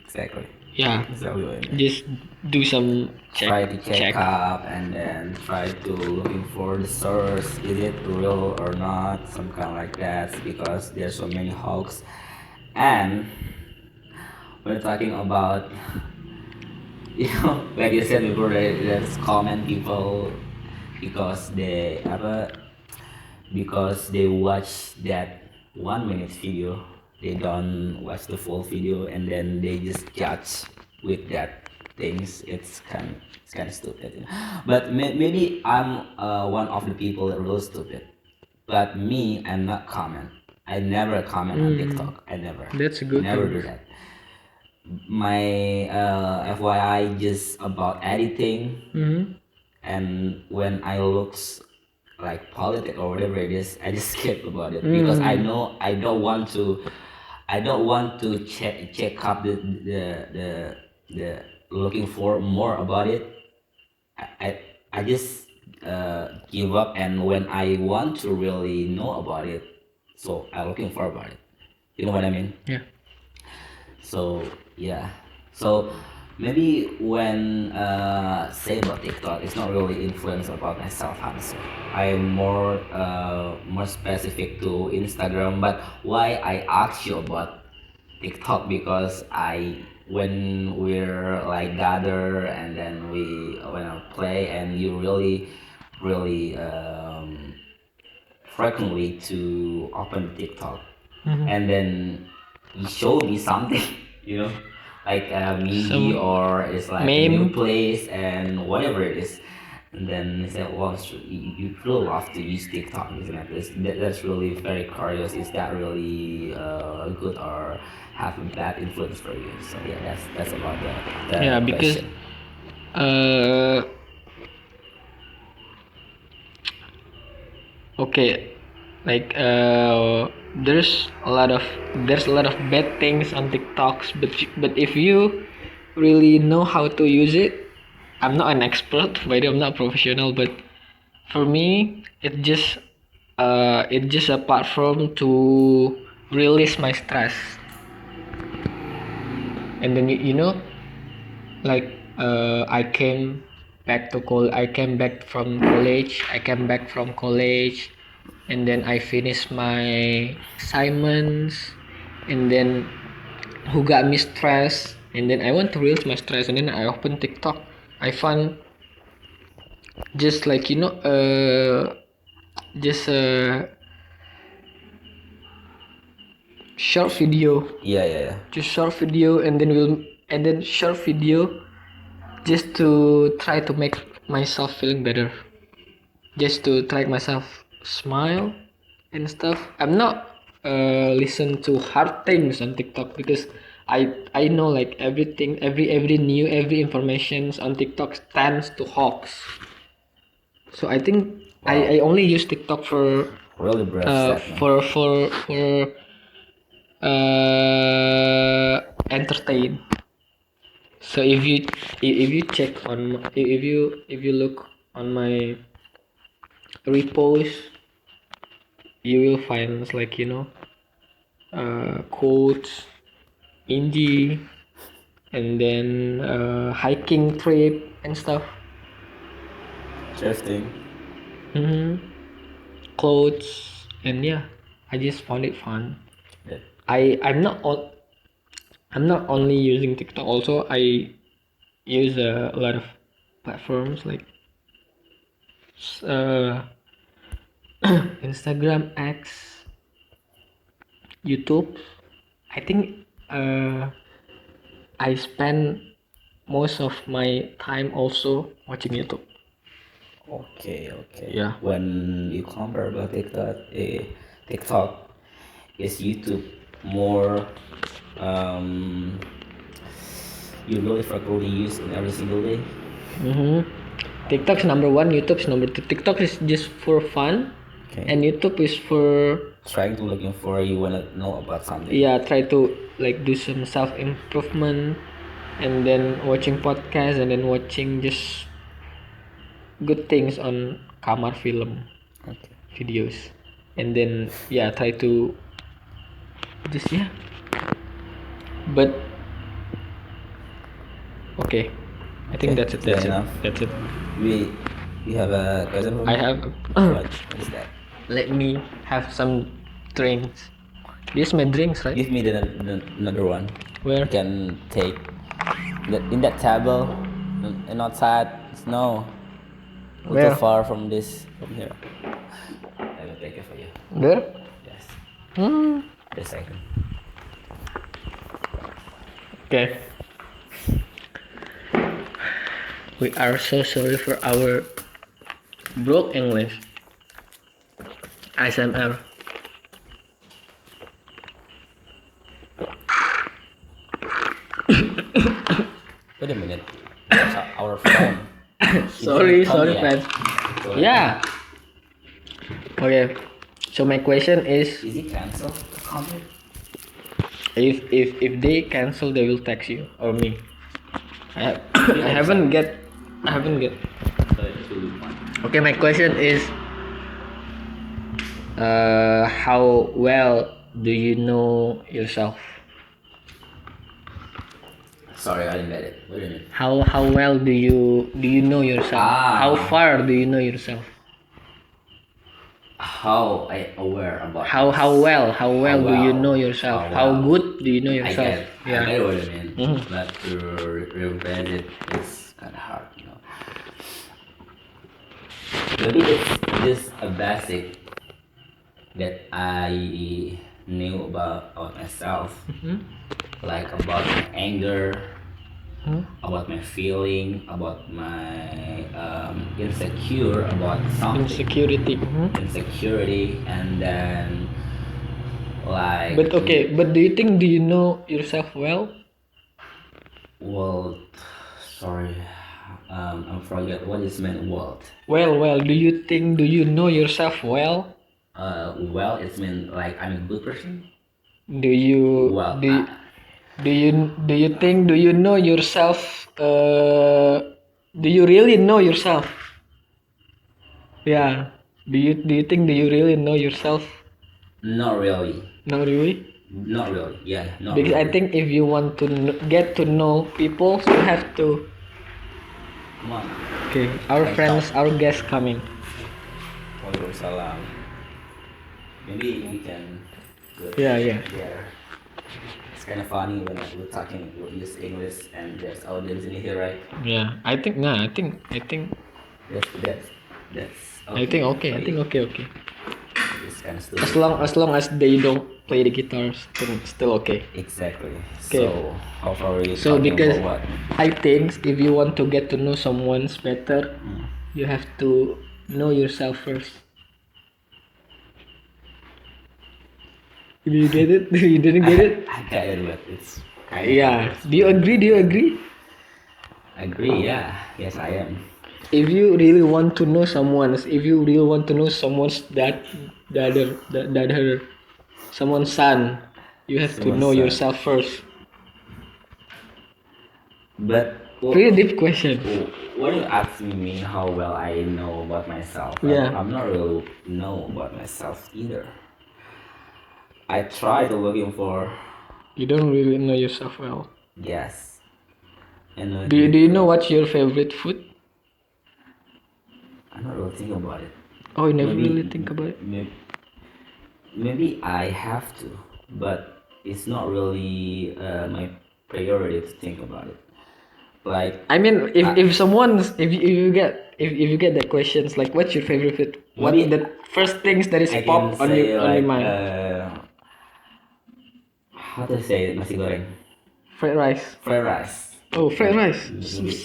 Exactly. Yeah, Exactly what I mean. just do some Try to check check. up and then try to looking for the source. Is it real or not? Some kind like that because there's so many hoax. And we're talking about like you said before, there's common people because because they watch that 1 minute video, they don't watch the full video and then they just judge with that things. It's kind of stupid, but maybe I'm one of the people that really stupid, but me, I'm not comment. I never comment on TikTok. I That's a good never thing. do that. My FYI just about editing, Mm-hmm. and when I looks like politics or whatever it is, I just skip about it because I know I don't want to check up the looking for more about it. I I, I just give up, and when I want to really know about it, so I'm looking for about it. You know what I mean? Yeah. So yeah, so maybe when say about TikTok, it's not really influence about myself, honestly. I'm more specific to Instagram. But why I asked you about TikTok, because I when we're like gather and then we when I play and you really frequently to open TikTok, and then you show me something, you know, like a movie Some or it's like a new meme. place and whatever it is. And then they say, well, you really love to use TikTok, isn't it? That's really very curious. Is that really good or have a bad influence for you? So yeah, that's about Yeah, the because question. uh okay, like there's a lot of bad things on TikToks, but if you really know how to use it. I'm not an expert, by the way, I'm not professional, but for me, it's just a platform to release my stress. And then you know, like I came back from college. I came back from college, and then I finished my assignments, and then who got me stressed, and then I want to release my stress, and then I open TikTok. I found just like just a short video, Yeah. just short video, and then short video just to try to make myself feeling better, just to try myself smile and stuff. I'm not listen to hard things on TikTok because I know like everything, every information on TikTok stands to hoax. So I think Wow. I only use TikTok for Really brave uh statement. for entertain. So if you check on if you look on my repost, you will find like quotes, indie, and then hiking trip and stuff. Interesting. Clothes, and yeah, I just found it fun. Yeah. I'm not only using TikTok. Also, I use a lot of platforms like uh, Instagram, X, YouTube. I think I spend most of my time also watching YouTube. Okay. Yeah. When you compare about TikTok, is YouTube more you really frequently use in every single day? TikTok's number one, YouTube's number two. TikTok is just for fun, Okay. and YouTube is for Trying to looking for you wanna know about something. try to like do some self improvement, and then watching podcasts, and then watching just good things on kamar film Okay. videos, and then try to just but okay, I think Okay, that's it. fair enough. That's it. You have a question for me? I have What is that? let me have some drinks. This is my drinks, right? Give me the another one. Where? You can take in that table and outside. No, not too Where? far from this. From here. I will take it for you. There? Yes. Hmm. Just a second. Okay. We are so sorry for our broke English. ASMR. Wait a minute. That's our phone. Sorry, Come man. So Yeah. Okay. So my question is, Is it cancelled? The comment? if they cancel, they will text you or me. I I haven't get. So it will be fine. Okay, my question is, how well do you know yourself? Sorry, I didn't get it. Wait a minute. How well do you know yourself? How far do you know yourself? How I aware about How well do you know yourself? How well. good do you know I yourself? get what you mean, Mhm. but to represent it is kind of hard, Maybe it's just a basic that I knew about myself, like about my anger, about my feeling, about my insecure about something, Insecurity. insecurity, and then like. But okay, but do you know yourself well? Well, sorry, I forget what is meant world. Well, do you know yourself well? Well, it's mean like I'm a good person. Do you Well, do you, Do you know yourself? Do you really know yourself? Yeah. Do you think do you really know yourself? Not really. Not really. Not really. Yeah, not Because I really. think if you want to get to know people, you have to. Come on. Okay, our Let's friends, talk. our guests coming. Waalaikumsalam. Maybe we can go Yeah, yeah. there. It's kind of funny when we're talking, we use English and there's audience in here, right? Yeah, I think. Nah, I think. That's I think okay. I But think okay. it's kind of As stupid. long as they don't play the guitars, then it's still okay. Exactly. Okay. So how far are we So talking because about what? I think if you want to get to know someone's better, you have to know yourself first. Did you get it? You didn't get it? I got it, but it's kind of Yeah. hard. Do you agree? Do you agree? Agree, yeah. Yes, I am. If you really want to know someone's, if you really want to know someone's the other, someone's son, you have to Someone's know son. yourself first. But Pretty deep question. when you ask me how well I know about myself, Yeah. I'm not really know about myself either. I try to looking for You don't really know yourself well. yes. And Do you know what's your favorite food? I don't really think about it. Oh, you never Maybe- really think about it. Maybe I have to, but it's not really my priority to think about it. Like I mean, if someone's if you get the questions like what's your favorite food, what Maybe the first things that is I can pop on say your like mind? how to say it, nasi goreng, Fried rice. fried rice. Oh, fried rice.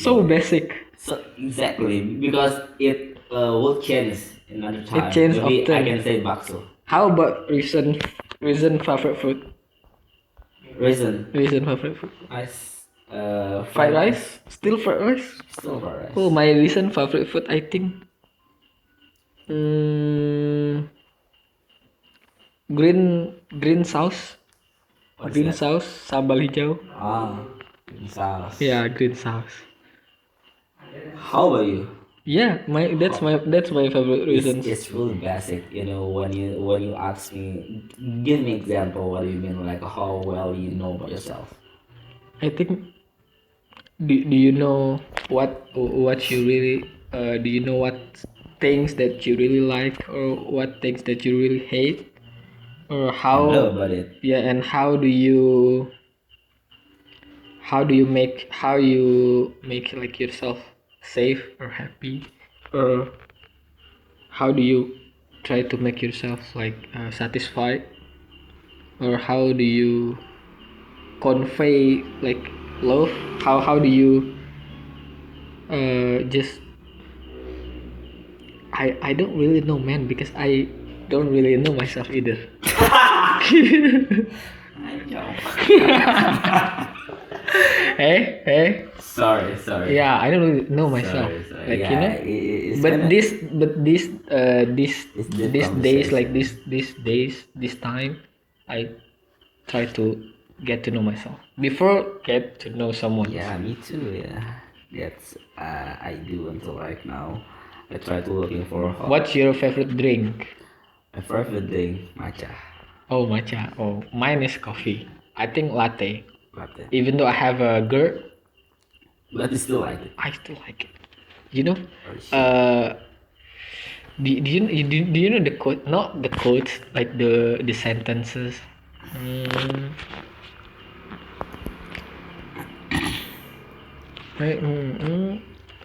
So basic. So exactly because it will change another time. change Maybe I often. can say bakso. How about recent favorite food? Reason Recent favorite food. rice. Fried rice. Still fried rice. Still fried rice. Oh, my recent favorite food I think. Green sauce. What is Green that? sauce sambal hijau. Sauce. Yeah, green sauce. How about you? Yeah, that's my favorite reasons. It's really basic, you know. When you ask me, give me example. What do you mean? Like how well you know about yourself? I think do you know what you really do you know what things that you really like or what things that you really hate or I know how about it. yeah and how do you make like yourself safe or happy or how do you try to make yourself like satisfied or how do you convey like love how do you just I don't really know man because I don't really know myself either. Hey Sorry. yeah I don't really know myself Sorry. like Yeah, you know it's but kinda- this It's deep these days like conversation. these days this time I try to get to know myself before get to know someone. Yeah, me too. Yeah, that's I do until right now. I try to looking for What's your favorite drink? my favorite thing matcha Oh, matcha. Oh, mine is coffee. I think latte. latte, Even though I have a girl, but I still like it. I still like it. You know, Oh, shit. do you know the quote? Not the quotes, like the sentences. Mm,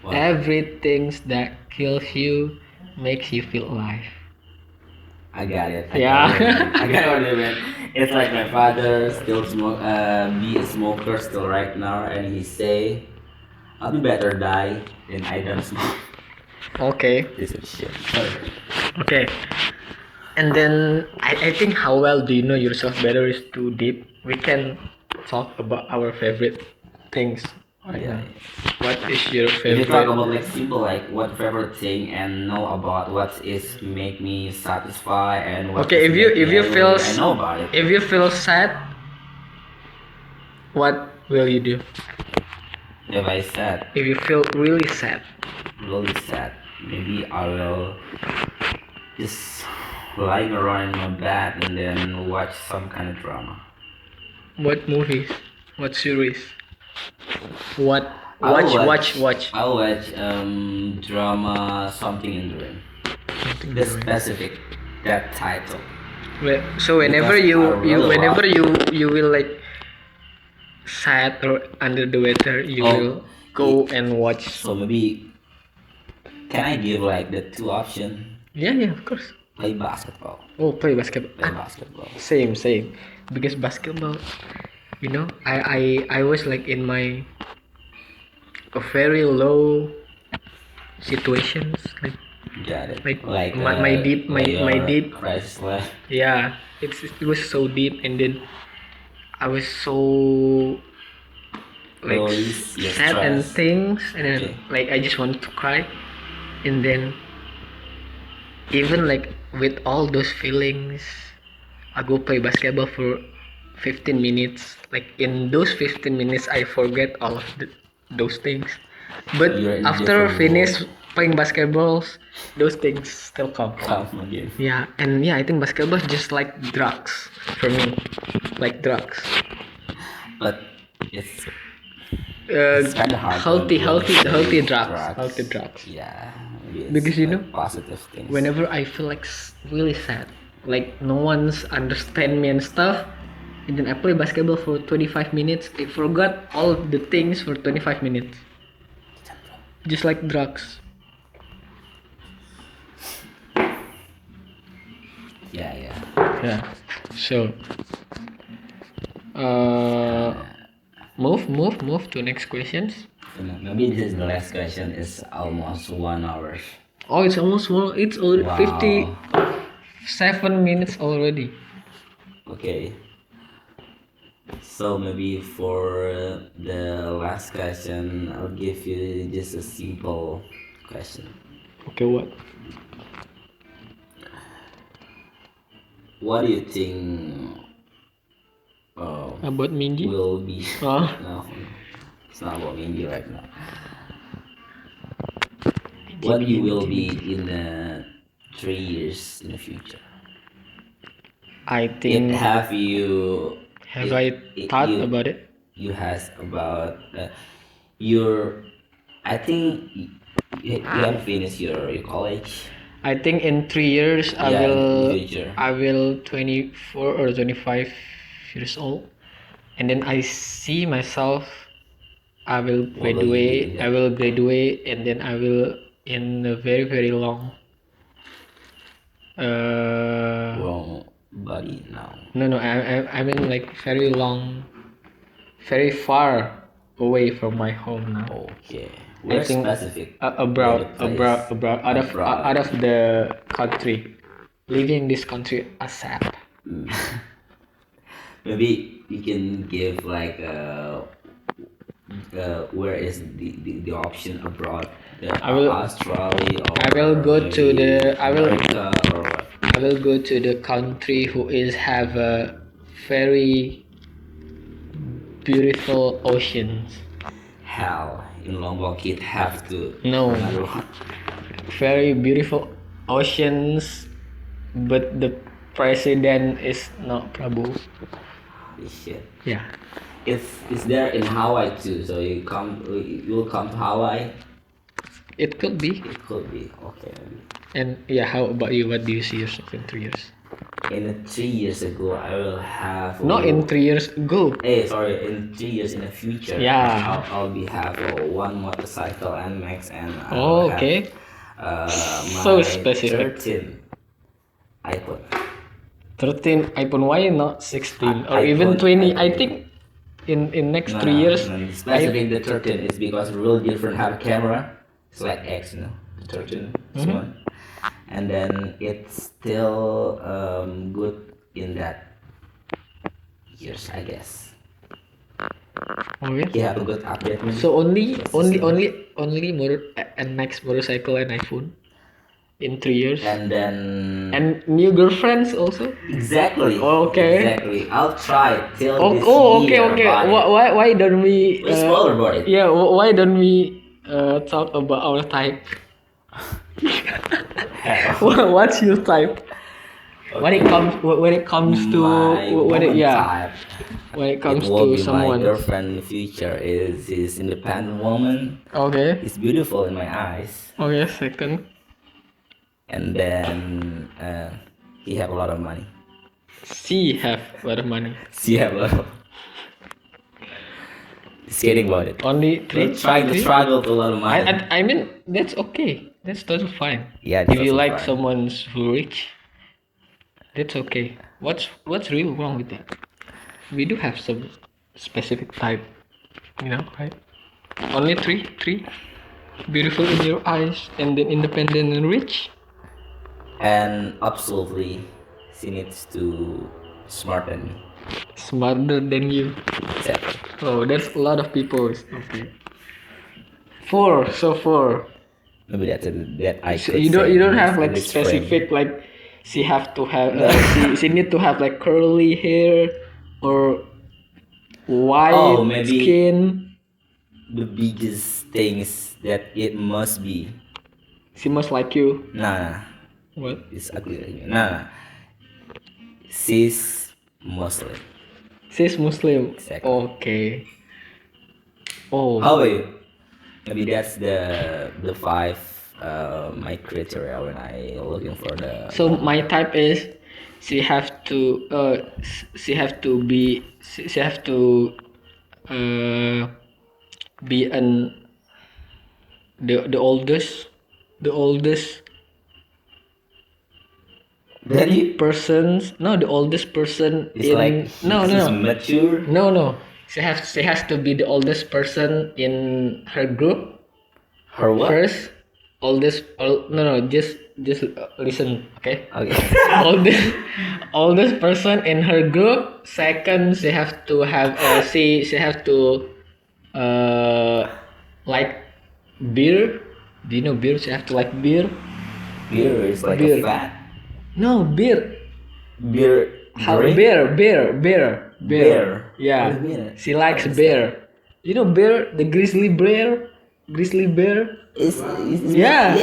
What? Everything that kills you makes you feel alive. I got it. Yeah. I got what you meant. It's like my father still be a smoker still right now, and he say, "I'll be better die than I don't smoke." Okay. This is shit. Sorry. Okay. And then I think how well do you know yourself better is too deep. We can talk about our favorite things right Yeah. now. What is your If you talk favorite? about like simple like what favorite thing and know about what is make me satisfied and what Okay, is if you make me feel angry, I know about it. if you feel sad, What will you do If I said if you feel really sad? really sad, maybe I will just lying around in my bed and then watch some kind of drama. What movies? What series? What I'll watch? I'll watch drama Something in the Rain. Something The doing. specific that title. So whenever Because I you really whenever love- you will like sad or under the weather, you Oh, will go and watch. So maybe can I give like the two option? Yeah, of course. Play basketball. Oh, play basketball. Play basketball. Same. Because basketball, you know, I was like in my a very low situations, like Got it. Like, Like my deep- my your deep- crisis life. yeah, it was so deep, and then I was so like Release your sad and stress. things, and then Okay. like I just wanted to cry, and then even like with all those feelings, I go play basketball for 15 minutes. Like in those 15 minutes, I forget all of those things. But You're in after different finish world. playing basketballs, those things still come. Come again. Yeah, and yeah, I think basketball is just like drugs for me, like drugs. But it's Uh, kind of hard. healthy to drugs, healthy drugs. Yeah. maybe it's Because, you like know, positive things. Whenever I feel like really sad, like no one's understand me and stuff, and then I play basketball for 25 minutes, I forgot all the things for 25 minutes. Just like drugs. Yeah. Yeah. So, move to next questions. Maybe this is the last question. Is almost 1 hour. Oh, it's almost one. It's already Wow. 57 minutes already. Okay. So maybe for the last question, I'll give you just a simple question. Okay, what? What do you think About Minji? will be? Oh. No, it's not about Minji right now. What you will be in 3 years in the future? I think. Have you? Have I thought about it? You has about your. I think you have finished your college. I think in 3 years I Yeah, in will the future. 24 or 25 years old, and then I see myself. I will What will you do? graduate. I will graduate, and then I will in a very very long. Wrong body now. No, I mean like very long, very far away from my home now. Okay. Where think- specific? Abroad, Where the place? out of the country, living in this country ASAP. Maybe you can give like where is the option abroad? I will- Australia or I will go to maybe the- I will- America or what? I will go to the country who is have a very beautiful oceans. Hell, in Lombok it have to. No. Another one. Very beautiful oceans, but the president is not Prabowo. Holy shit. Yeah. It's there in Hawaii too. So you will come to Hawaii. It could be. It could be okay. Maybe. And yeah, how about you? What do you see yourself in 3 years? In 3 years ago, I will have. Not in 3 years ago. Sorry. In 3 years in the future. Yeah. I'll be have one motorcycle NMAX and. Oh, I'll okay. Have, So my specific. 13 iPhone. 13 iPhone, why not 16 or iPhone- even 20? I iPhone. think in next 3 years. Specific the 13 is because real different have camera. It's like X, 13 this Mm-hmm. one, and then it's still good in that years, I guess. Oh yeah. You have a good update. Maybe. So only NMAX motorcycle and iPhone. in 3 years. and then And new girlfriends also. exactly, Okay. exactly. I'll try till Oh, this okay, year okay. about it. Why don't we? Let's spoiler about it. Yeah, why don't we talk about our type? Hell. What's your type? When it comes to My woman yeah, type, when it it comes will to be my someone. girlfriend in the future. Is independent woman. Okay. It's beautiful in my eyes, Okay. Second, and then he have a lot of money. she have a lot of money. She have a lot of. Just kidding about it. Only three. We're trying to three? struggle to a lot of money. I mean that's okay. That's totally fine. Yeah, If you also like fine. someone's who rich, that's okay. What's really wrong with that? We do have some specific type, right? Only three. Beautiful in your eyes, and then independent and rich. And absolutely, she needs to smarten me. Smarter than you. Exactly. Oh, there's a lot of people. Okay. Four. So four. Maybe that I So could you say don't in have this- like in this frame. specific like she have to have she need to have like curly hair or white Oh, maybe- skin. The biggest things that it must be. She must like you. Nah, What? it's ugly. Nah, she's Muslim. She's Muslim. Exactly. Okay. Oh. How about you? Maybe that's the five my criteria when I looking for the. So my type is she have to she have to be she have to be the oldest Then you. persons the oldest person It's in like no he's mature. no she has to be the oldest person in her group Her what? first. Just listen, okay. Okay. Oldest person in her group. Second, she have to have she have to like beer. Do you know beer? She have to like beer. Beer is like Beer. a fat. No, beer. Beer. How drink? beer. Bear. Yeah, What do you mean? she likes What is beer. You know bear, the grizzly bear. Is Yeah.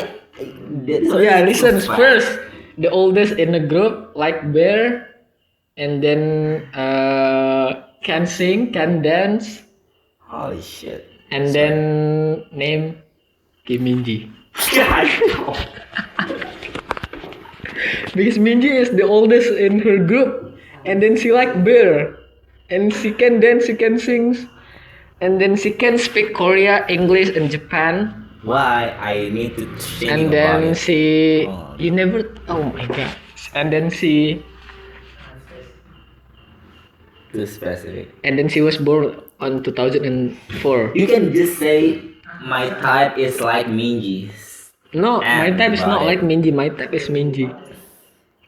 That's what Yeah, it listen is, fat. first. The oldest in the group like bear, and then can sing, can dance, Holy shit. and then name Kim Minji. Because Minji is the oldest in her group, and then she like bear, and she can dance, she can sing, and then she can speak Korea, English, and Japan. Why I need to think And about then it. she Oh. you never oh my god. And then she Too specific. was born on 2004. You can just say my type is like Minji's. No, my type is not About like it. Minji. My type is Minji.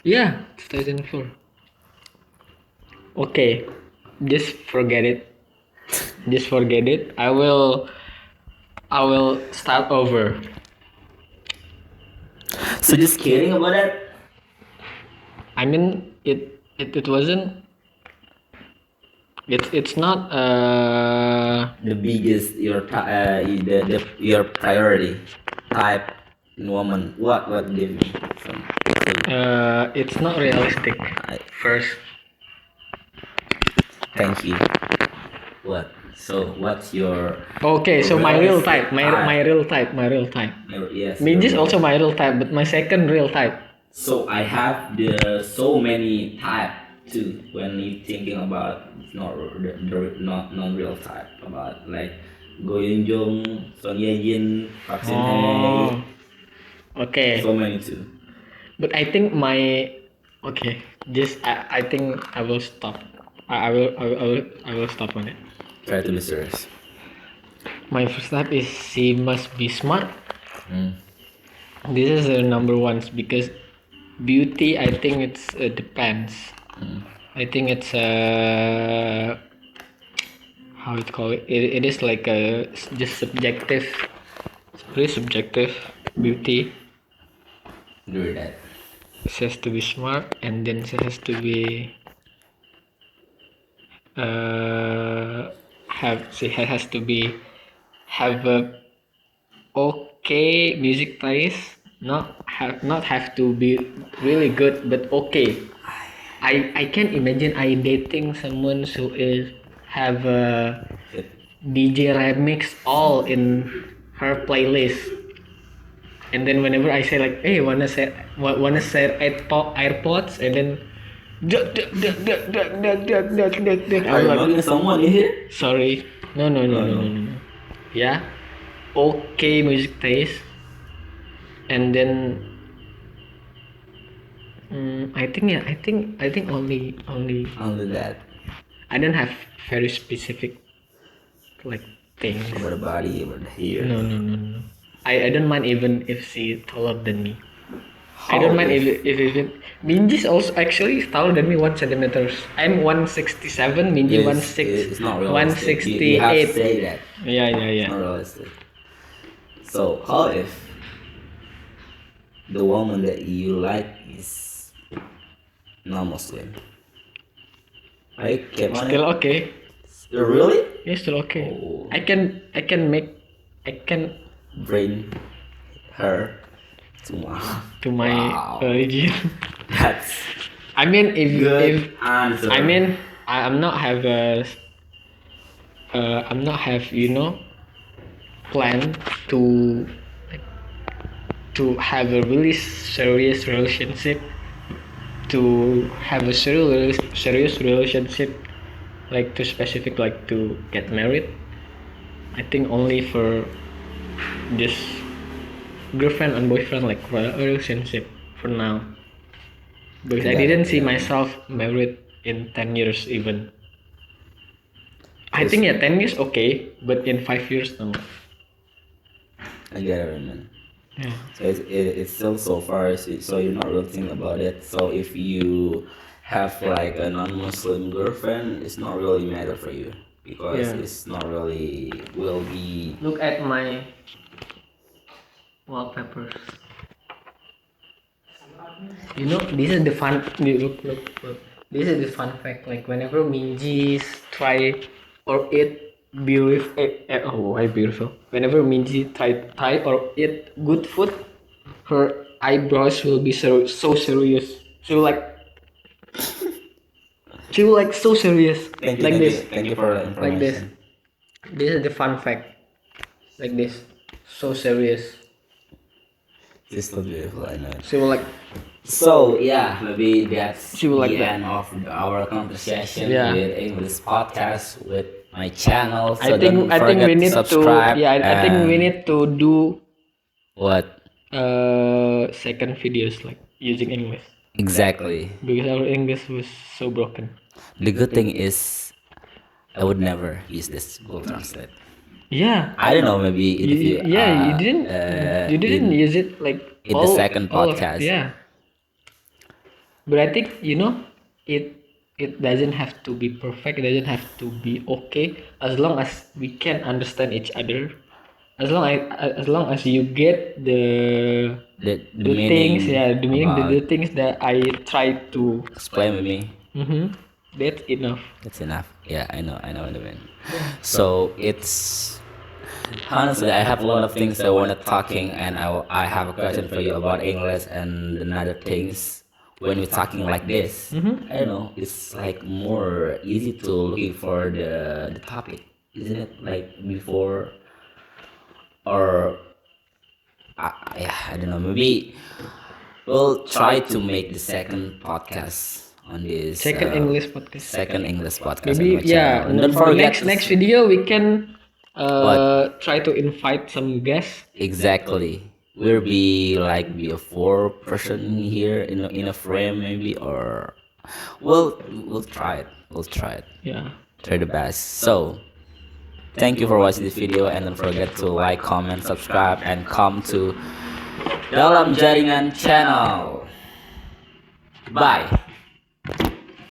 Yeah, 2004. Okay, just forget it. Just forget it. I will start over. So just kidding about that. I mean, it wasn't. It's not The biggest your priority type in woman. What give me some. it's not realistic. First, Thank you. What? So what's your? okay. So my real type, my Realistic real type. Yes. Minji is your- also my real type, but my second real type. So I have the so many type too when you thinking about not not non real type about like Go Eun Jung, Son Ye Jin, Park Shin Hye, Okay. so many too. But I think okay. I think I will stop. I will stop on it. Try to be serious. My first type is she must be smart. Mm. This is the number one because beauty. I think it's depends. I think it's how it call it. It is like just subjective. It's pretty subjective beauty. Do that. She has to be smart, and then she has to be has to be have a okay music taste. Not have to be really good, but okay. I can imagine I dating someone who is have a DJ remix all in her playlist. And then whenever I say like, hey, wanna share AirPods, and then Are I'm you like, talking to someone in here? sorry, no. Yeah, okay music taste, and then I think only Only that. I don't have very specific like things. Over the body, over the hair. No. I don't mind even if she taller than me. I don't mind if even Minji's also actually taller than me 1 centimeters. I'm 167. Minji It's not one realistic. sixty You have to eight. say that. Yeah. It's not realistic. So, how if the woman that you like is non-Muslim? Right? Come on. Still okay. Really? Yeah, still okay. Oh. I can Bring her to my my religion. That's I mean, if good answer. I mean, I'm not have a I'm not have plan to like, to have a really serious relationship, to have a serious relationship, like to specific like to get married. I think only for just girlfriend and boyfriend, like for a relationship for now, because I didn't see myself married in 10 years even. I think 10 years okay, but in 5 years no. I get it, man. Yeah. So it's still so far, so you're not really thinking about it. So if you have like a non-Muslim girlfriend, it's not really matter for you because Yeah. it's not really will be. Look at my wallpapers. This is the fun. Look. This is the fun fact. Like whenever Minji try or eat beautiful. Whenever Minji try or eat good food, her eyebrows will be so serious. She will like so serious. Thank you, Like thank this. you, thank you for the Like this. information. This is the fun fact. Like this. So serious. It's still beautiful, I know. She will like. So yeah, maybe that's She will like the that. end of our conversation Yeah. with English podcast with my channel. So I think don't forget we need to subscribe. I think we and need to do what second videos like using English, exactly. because our English was so broken. The good thing is I would never use this Google Translate. Yeah. I don't know, maybe if you you didn't use it like in the second all of- podcast. yeah. But I think it doesn't have to be perfect. It doesn't have to be okay, as long as we can understand each other. As long as you get the meaning things, the meaning, about the things that I try to. explain with me. That's enough. That's enough. Yeah, I know what I mean. So it's honestly, I have a lot of things I want to talking, and I have a question for you about English and another things. When we're talking like this, I don't know, it's like more easy to looking for the topic, isn't it? Like before, or I don't know. Maybe we'll try to make the second podcast on this Second English podcast. second English podcast. Maybe on my channel. And don't for forget next video we can What? try to invite some guests. Exactly. We'll be like be a 4 person here in a frame maybe, or we'll try it. We'll try it. Yeah. Try the best. So thank you for watching this video, and don't forget to like, comment, subscribe, and come to Dalam Jaringan channel. Bye.